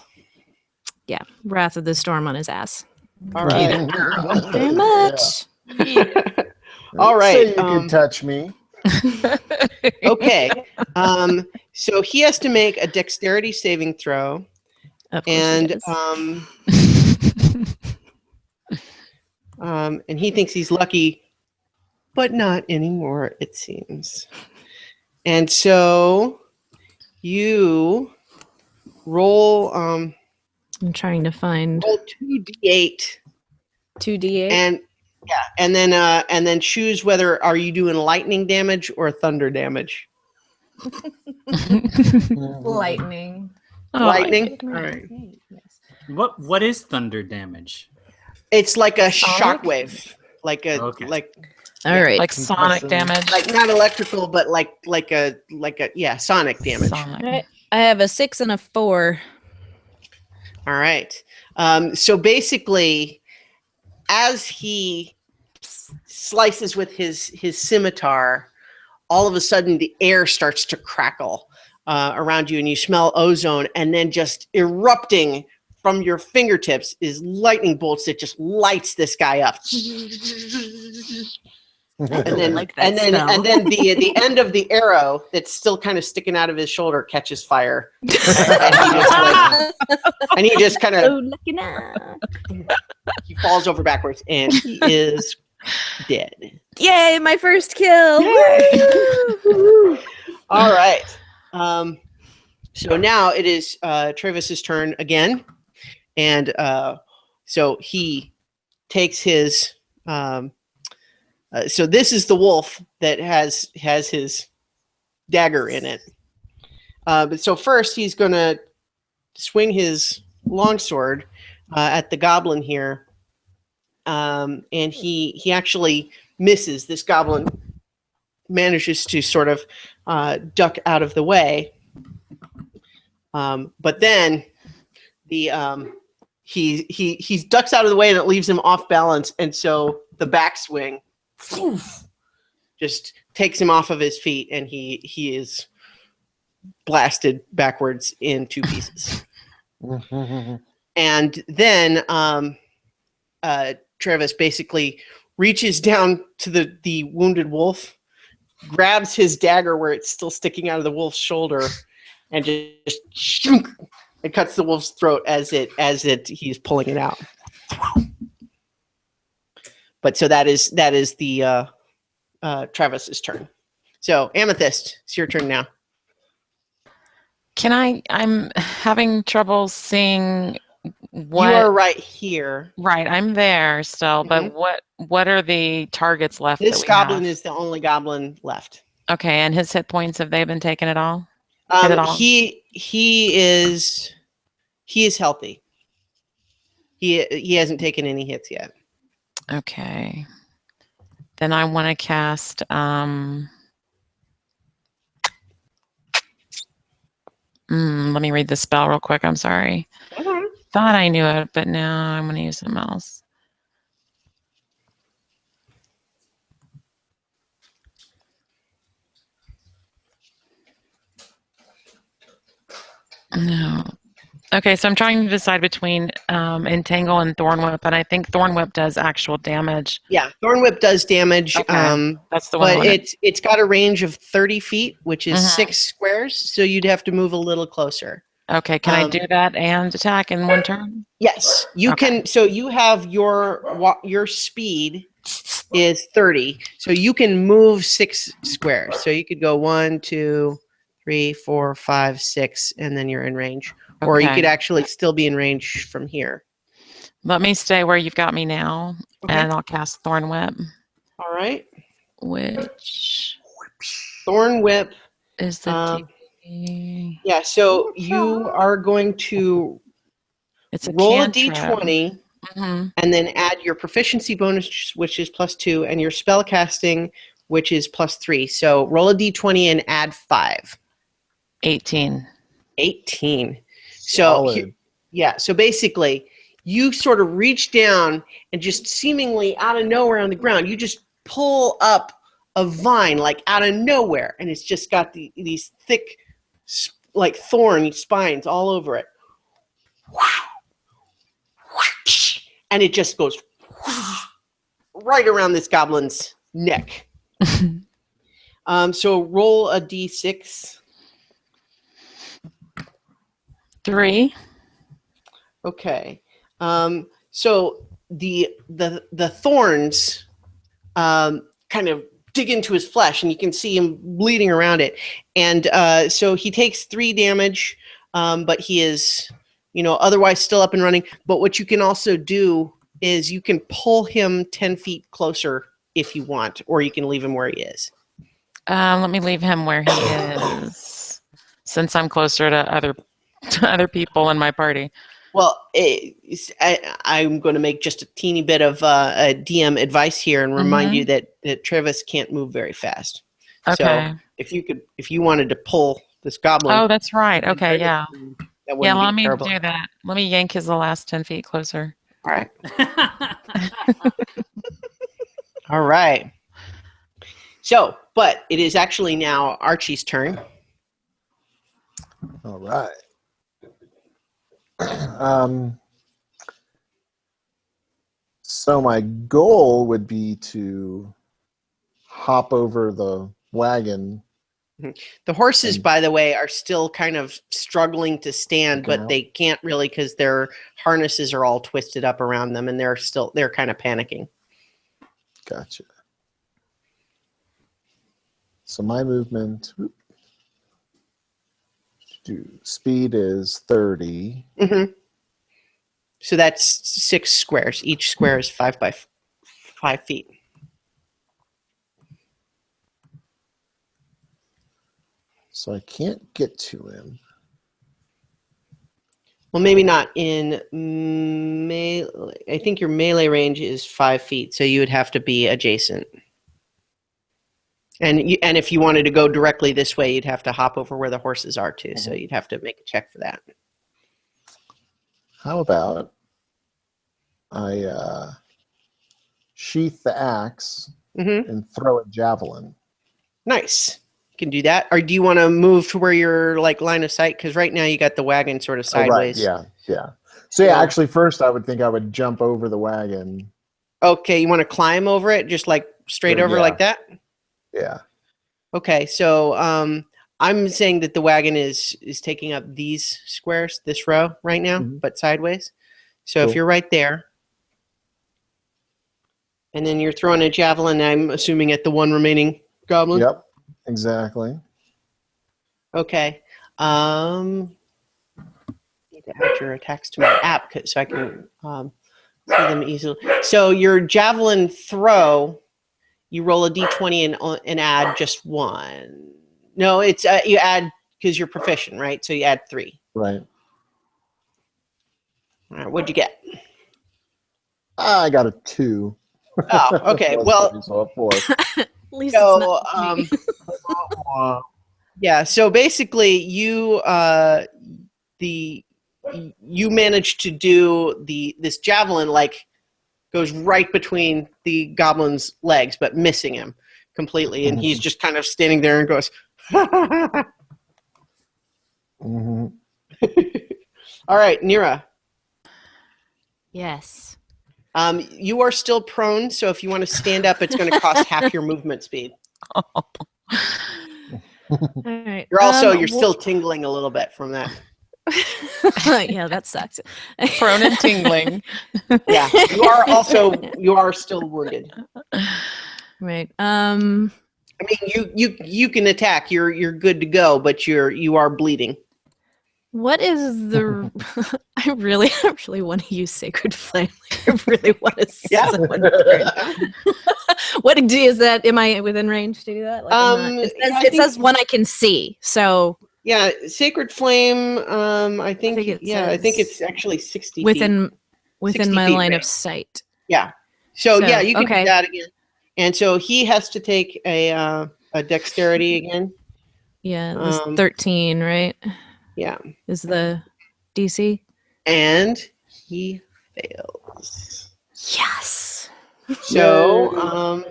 Yeah, Wrath of the Storm on his ass. All right. Thank you very much. All right. Say you can touch me. Okay. So he has to make a dexterity saving throw. Of course he does. And he thinks he's lucky, but not anymore, it seems. And so you roll... I'm trying to find... Roll 2d8. 2d8? And then choose whether are you doing lightning damage or thunder damage. Lightning. Lightning? All right. Yes. What is thunder damage? It's like a Sonic? shockwave. All right. Like sonic damage. Like not electrical, but like a sonic damage. Sonic. All right. I have a 6 and a 4. All right. So basically, as he slices with his scimitar, all of a sudden the air starts to crackle around you, and you smell ozone, and then just erupting from your fingertips is lightning bolts that just lights this guy up. And then, the end of the arrow that's still kind of sticking out of his shoulder catches fire, and he just kind of he falls over backwards, and he is dead. Yay, my first kill! All right. So now it is Travis's turn again, and so he takes his. So this is the wolf that has his dagger in it. But so first he's going to swing his longsword at the goblin here, and he actually misses. This goblin manages to sort of duck out of the way, but then the he ducks out of the way, and it leaves him off balance, and so the backswing just takes him off of his feet, and he is blasted backwards in 2 pieces. And then Travis basically reaches down to the wounded wolf, grabs his dagger where it's still sticking out of the wolf's shoulder, and just it cuts the wolf's throat as he's pulling it out. But so that is the Travis's turn. So Amethyst, it's your turn now. I'm having trouble seeing what. You are right here. Right, I'm there still, but what are the targets left? This that we goblin have? is the only goblin left. Okay, and his hit points, have they been taken at all? Hit at all? He is healthy. He hasn't taken any hits yet. Okay. Then I want to cast let me read the spell real quick. I'm sorry. Thought I knew it, but now I'm going to use something else. No. Okay, so I'm trying to decide between Entangle and Thorn Whip, and I think Thorn Whip does actual damage. Yeah, Thorn Whip does damage. Okay, that's the one. But it's got a range of 30 feet, which is Mhm. 6 squares. So you'd have to move a little closer. Okay, can I do that and attack in one turn? Yes, you Okay. can. So you have your speed is 30. So you can move 6 squares. So you could go 1, 2, 3, 4, 5, 6, and then you're in range. Or you Okay. could actually still be in range from here. Let me stay where you've got me now, Okay. and I'll cast Thorn Whip, All right. which Thorn Whip. is the D. Yeah, so you are going to It's a roll a cantrip. d20 Mhm. and then add your proficiency bonus, which is +2, and your spell casting, which is +3. So roll a d20 and add 5. 18. 18. So Solid. yeah, so basically you sort of reach down and just seemingly out of nowhere on the ground, you just pull up a vine like out of nowhere, and it's just got these thick like thorn spines all over it. And it just goes right around this goblin's neck. So roll a d6. 3. Okay. So the thorns kind of dig into his flesh, and you can see him bleeding around it. And so he takes 3 damage, but he is, otherwise still up and running. But what you can also do is you can pull him 10 feet closer if you want, or you can leave him where he is. Let me leave him where he is, since I'm closer to other people in my party. Well, I'm going to make just a teeny bit of a DM advice here and remind you that Travis can't move very fast. Okay. So if you wanted to pull this goblin, Oh, that's right. Okay, yeah. that Yeah, wouldn't let be me terrible. do that. Let me yank his the last 10 feet closer. All right. All right. So, but it is actually now Archie's turn. All right. So my goal would be to hop over the wagon. The horses, by the way, are still kind of struggling to stand, but they can't really because their harnesses are all twisted up around them, and they're kind of panicking. Gotcha. So my movement speed is 30. Mm-hmm. So that's 6 squares. Each square is 5 by 5 feet. So I can't get to him. Well, maybe not in melee. I think your melee range is 5 feet, so you would have to be adjacent. And if you wanted to go directly this way, you'd have to hop over where the horses are too. So you'd have to make a check for that. How about I sheath the axe and throw a javelin? Nice. You can do that. Or do you want to move to where you're like line of sight? Because right now you got the wagon sort of sideways. Oh, right. Yeah. So yeah, actually first I would think I would jump over the wagon. Okay, you want to climb over it, just like straight over like that? Yeah. Okay, so I'm saying that the wagon is taking up these squares, this row right now, but sideways. So if you're right there, and then you're throwing a javelin, I'm assuming at the one remaining goblin. Yep, exactly. Okay. Need to add your attacks to my app so I can see them easily. So your javelin throw, you roll a d20 and add just 1. No, it's you add because you're proficient, right? So you add 3. Right. All right, what'd you get? I got a 2. Oh, okay. Well, so a 4. At least so it's not me. yeah. So basically, you managed to do this javelin like goes right between the goblin's legs, but missing him completely, and he's just kind of standing there and goes. All right, Nira. Yes. You are still prone, so if you want to stand up, it's going to cost half your movement speed. All right. You're still tingling a little bit from that. Yeah, that sucks. Prone and tingling. Yeah, you are still wounded. Right. I mean, you can attack. You're good to go, but you are bleeding. What is the? I really want to use Sacred Flame. I really want to see someone. What is that? Am I within range to do that? Like it says one I can see. So yeah, Sacred Flame. I think it's actually 60 within feet. my line of sight. Yeah. So yeah, you can do okay. that again. And so he has to take a dexterity again. Yeah, it was 13, right? Yeah. Is the DC? And he fails. Yes. So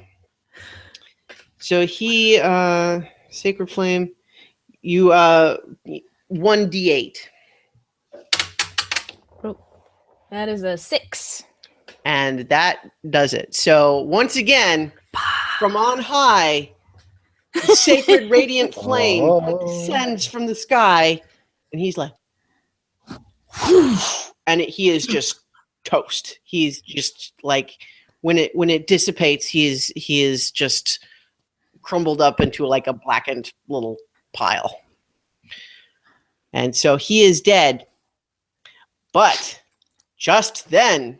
he Sacred Flame, you 1d8. Oh, that is a 6. And that does it. So once again, from on high, the sacred radiant flame descends from the sky, and he's like, and he is just toast. He's just like, when it dissipates, he is just crumbled up into like a blackened little pile. And so he is dead. But just then,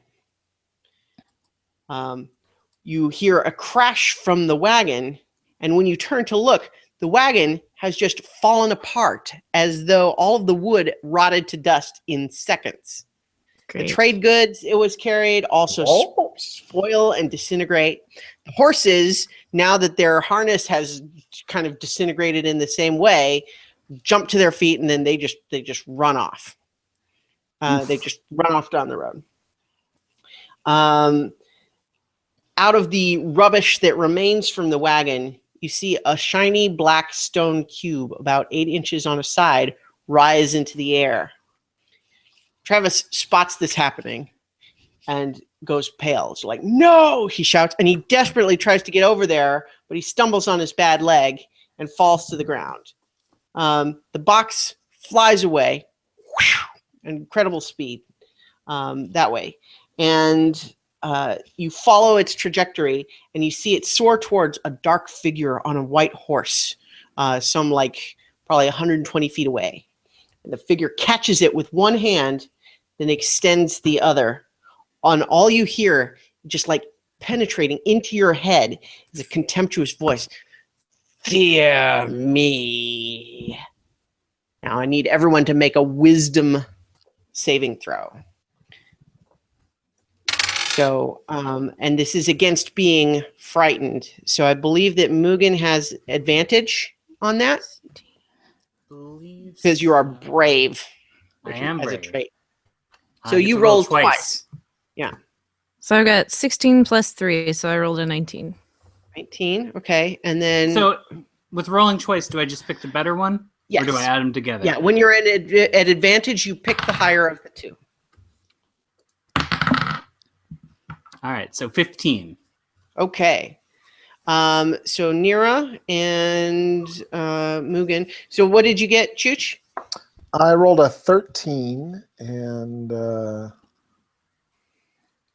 you hear a crash from the wagon, and when you turn to look, the wagon has just fallen apart as though all of the wood rotted to dust in seconds. Great. The trade goods it was carried also spoil and disintegrate. The horses, now that their harness has kind of disintegrated in the same way, jump to their feet, and then they just run off. They just run off down the road. Out of the rubbish that remains from the wagon, you see a shiny black stone cube about 8 inches on a side rise into the air. Travis spots this happening and goes pale. It's like, no, he shouts, and he desperately tries to get over there, but he stumbles on his bad leg and falls to the ground. The box flies away, incredible speed that way. And you follow its trajectory, and you see it soar towards a dark figure on a white horse, some like probably 120 feet away. And the figure catches it with one hand, then extends the other. On all you hear, just like penetrating into your head, is a contemptuous voice. Fear me. Now I need everyone to make a wisdom saving throw. So, and this is against being frightened. So I believe that Mugen has advantage on that because you are brave. I am as brave. a trait. I So get you to roll rolled twice. Yeah. So I got 16 plus 3, so I rolled a 19. 19. Okay. And then. So with rolling twice, do I just pick the better one? Yes. Or do I add them together? Yeah. When you're at advantage, you pick the higher of the two. All right. So 15. Okay. So Nira and Mugen. So what did you get, Chooch? I rolled a 13, and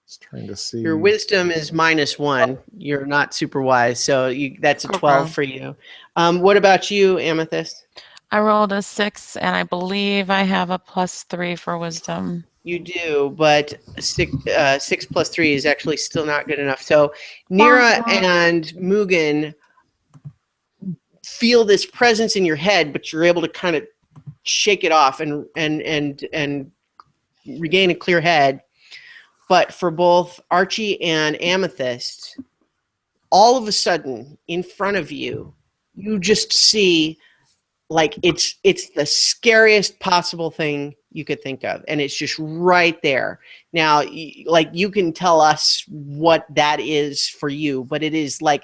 just trying to see. Your wisdom is -1. You're not super wise, so that's a 12 for you. What about you, Amethyst? I rolled a 6, and I believe I have a +3 for wisdom. You do, but 6 plus 3 is actually still not good enough. So Nira and Mugen feel this presence in your head, but you're able to kind of shake it off and regain a clear head. But for both Archie and Amethyst, all of a sudden in front of you, you just see like it's the scariest possible thing you could think of, and it's just right there. Now, like, you can tell us what that is for you, but it is like,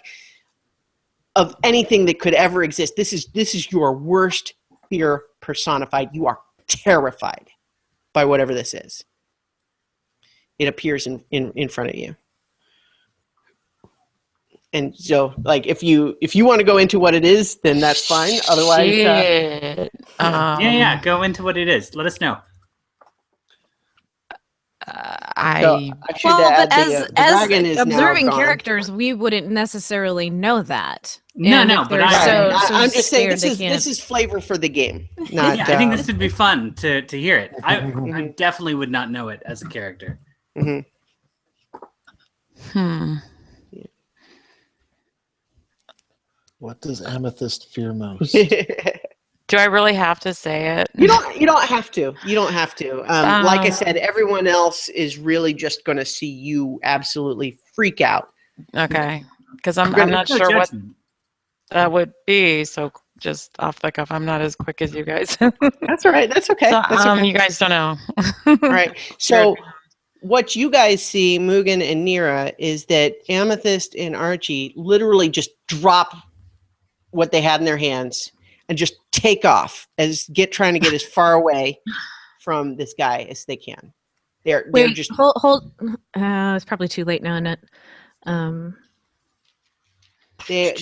of anything that could ever exist, this is your worst fear personified. You are terrified. by whatever this is. It appears in front of you. And so, like, if you want to go into what it is, then that's fine. Otherwise, Shit. Yeah. Go into what it is. Let us know. I actually, Well, but the as dragon is now observing gone. characters, we wouldn't necessarily know that. No, And no, if but they're I'm just saying scared, they this is flavor for the game. Not, Yeah, I think this would be fun to hear it. I definitely would not know it as a character. Mhm. What does Amethyst fear most? do I really have to say it? You don't have to. You don't have to. Like I said, everyone else is really just going to see you absolutely freak out. Okay, because I'm Good. not No sure what judgment. that would be. So just off the cuff, I'm not as quick as you guys. That's all right. That's okay. So, That's okay. you guys don't know. All right. So what you guys see, Mugen and Nira, is that Amethyst and Archie literally just drop what they had in their hands and just take off trying to get as far away from this guy as they can. They're Wait, just hold. It's probably too late now, isn't it?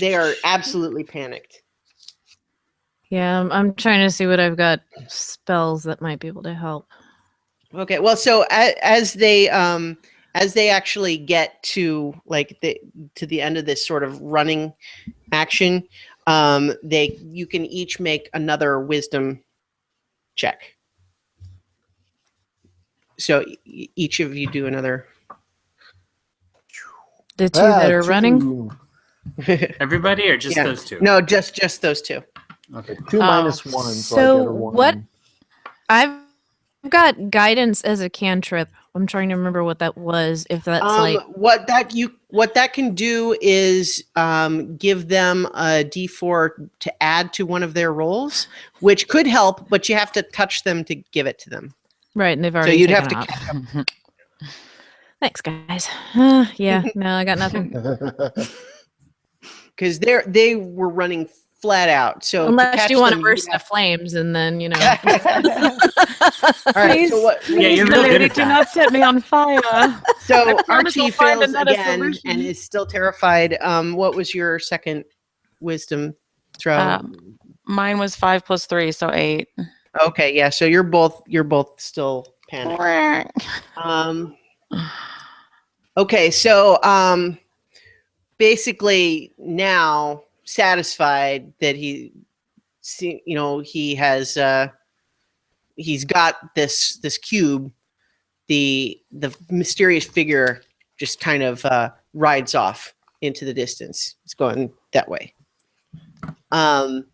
they are absolutely panicked. Yeah, I'm trying to see what I've got spells that might be able to help. Okay. Well, so as they actually get to the end of this sort of running action, you can each make another wisdom check. So each of you do another. The two that are 2. running. Everybody or just Yeah. those two? No, just those two. Okay. 2 minus 1, so I So get a 1. what? I've got guidance as a cantrip. I'm trying to remember what that was. If that's like what that can do is give them a D4 to add to one of their rolls, which could help, but you have to touch them to give it to them. right, and they've So already you'd taken have to off. catch up. Thanks, guys. Yeah, no, I got nothing. Because they were running flat out. So to Unless catch you want to them, burst you'd into flames, and then you know. All right. So what? Yeah, you're real good at Do that. not set me on fire. So promise Archie I'll find fails another again solution. and is still terrified. What was your second wisdom throw? Mine was 5 plus 3, so 8. Okay, yeah. So you're both still panicked. Okay, so basically now satisfied that he has he's got this cube, the mysterious figure just kind of rides off into the distance. It's going that way. And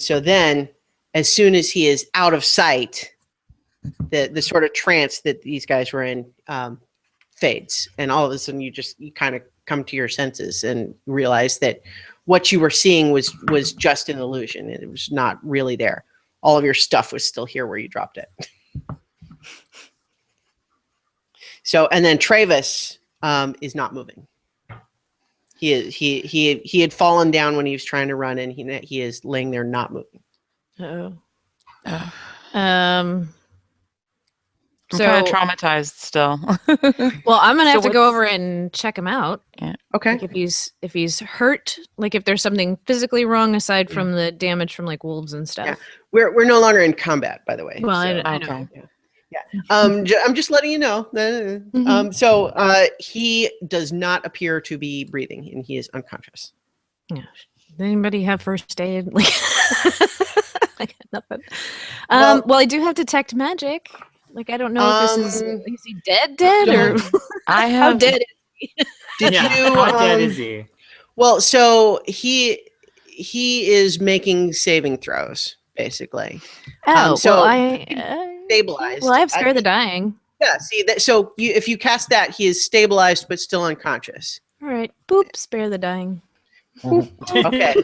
so then as soon as he is out of sight, the sort of trance that these guys were in fades, and all of a sudden you kind of come to your senses and realize that what you were seeing was just an illusion. It was not really there. All of your stuff was still here where you dropped it. So, and then Travis is not moving. He had fallen down when he was trying to run, and he is laying there not moving. I'm So kind of traumatized still. well, I'm gonna have So to go what's- over and check him out. Okay. Like if he's hurt, like if there's something physically wrong aside from the damage from like wolves and stuff. Yeah. We're no longer in combat, by the way. Well, so. I know. Okay. I'm just letting you know. So he does not appear to be breathing, and he is unconscious. Yeah. Does anybody have first aid? Like, I got nothing. Well, I do have detect magic. Like, I don't know if this is he dead, or I how have dead? Did Yeah, you? how dead is he? Well, so he is making saving throws, basically. Oh, so well, I Stabilized. well, I have spare the dying. Yeah. See that. So if you cast that, he is stabilized but still unconscious. All right, boop, spare the dying. Okay.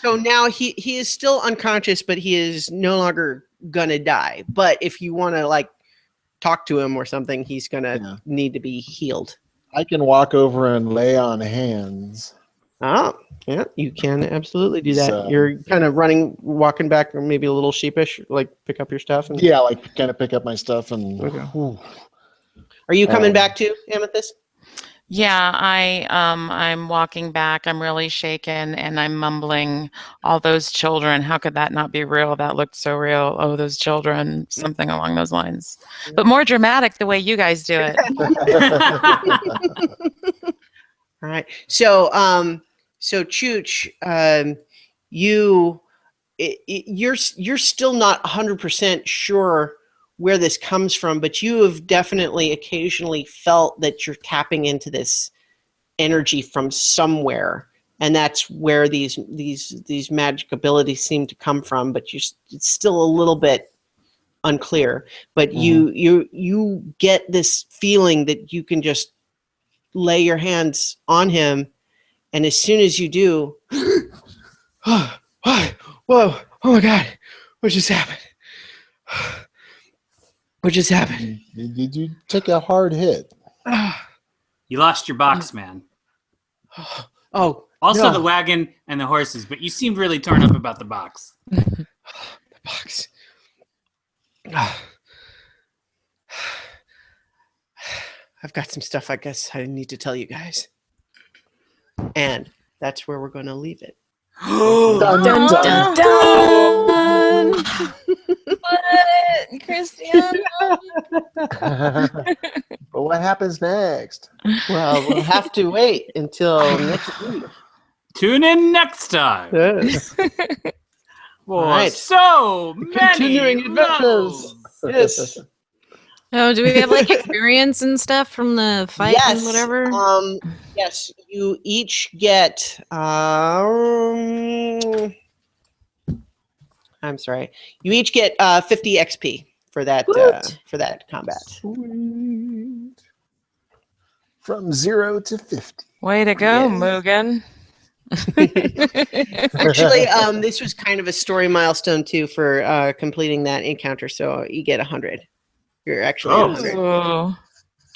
So now he is still unconscious, but he is no longer gonna die. But if you want to like talk to him or something, he's gonna need to be healed. I can walk over and lay on hands. Oh, yeah, you can absolutely do that. So- You're kind of walking back, or maybe a little sheepish, like pick up your stuff. And... Yeah, like kind of pick up my stuff and. Okay. Whew. Are you coming back too, Amethyst? Yeah, I'm walking back. I'm really shaken and I'm mumbling, all those children, how could that not be real? That looked so real. Oh, those children, something along those lines. But more dramatic the way you guys do it. All right. So, Chooch, you're still not 100% sure where this comes from, but you have definitely occasionally felt that you're tapping into this energy from somewhere, and that's where these magic abilities seem to come from. But it's still a little bit unclear. But you get this feeling that you can just lay your hands on him, and as soon as you do, whoa, oh my God, what just happened? What just happened? Did you take a hard hit? You lost your box, man. Oh, Also no. the wagon and the horses, but you seemed really torn up about the box. The box. I've got some stuff I guess I need to tell you guys. And that's where we're going to leave it. Dun, Dun, dun. dun, dun. What? Christiana? But what happens next? Well, we'll have to wait until next week. Tune in next time. Yes. For Right. so many Continuing adventures. levels. Yes. Oh, do we have like experience and stuff from the fight and whatever? Yes, you each get I'm sorry. You each get 50 XP for that combat. Sweet. From 0 to 50. Way to go, Yes. Mugen. Actually, this was kind of a story milestone too for completing that encounter, so you get 100. You're actually at 100. Ooh.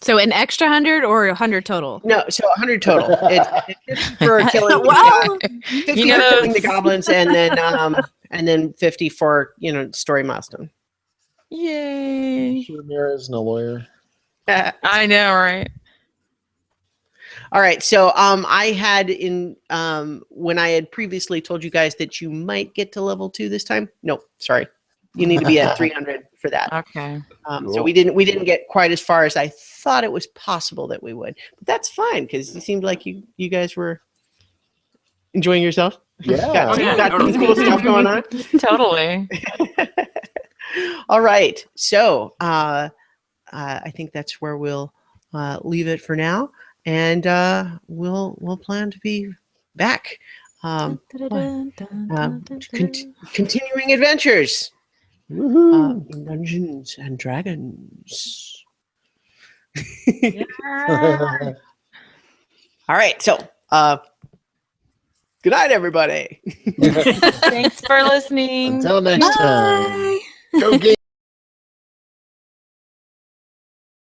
So an extra 100 or 100 total? No, so 100 total. It's 50 for killing, Wow. 50 You for know- killing the goblins, and then 50 for story milestone. Yay. Sure, Mira isn't a lawyer. I know, right? All right, so I had when I had previously told you guys that you might get to level 2 this time. No, sorry, you need to be at 300 for that. Okay. So Cool. we didn't get quite as far as I thought it was possible that we would, but that's fine because it seemed like you guys were enjoying yourself. Yeah. got yeah, some cool stuff going on. Totally. All right, so I think that's where we'll leave it for now, and we'll plan to be back. Continuing adventures. Woohoo. In Dungeons and Dragons. All right, so good night, everybody. Thanks for listening. Until next time. Go game.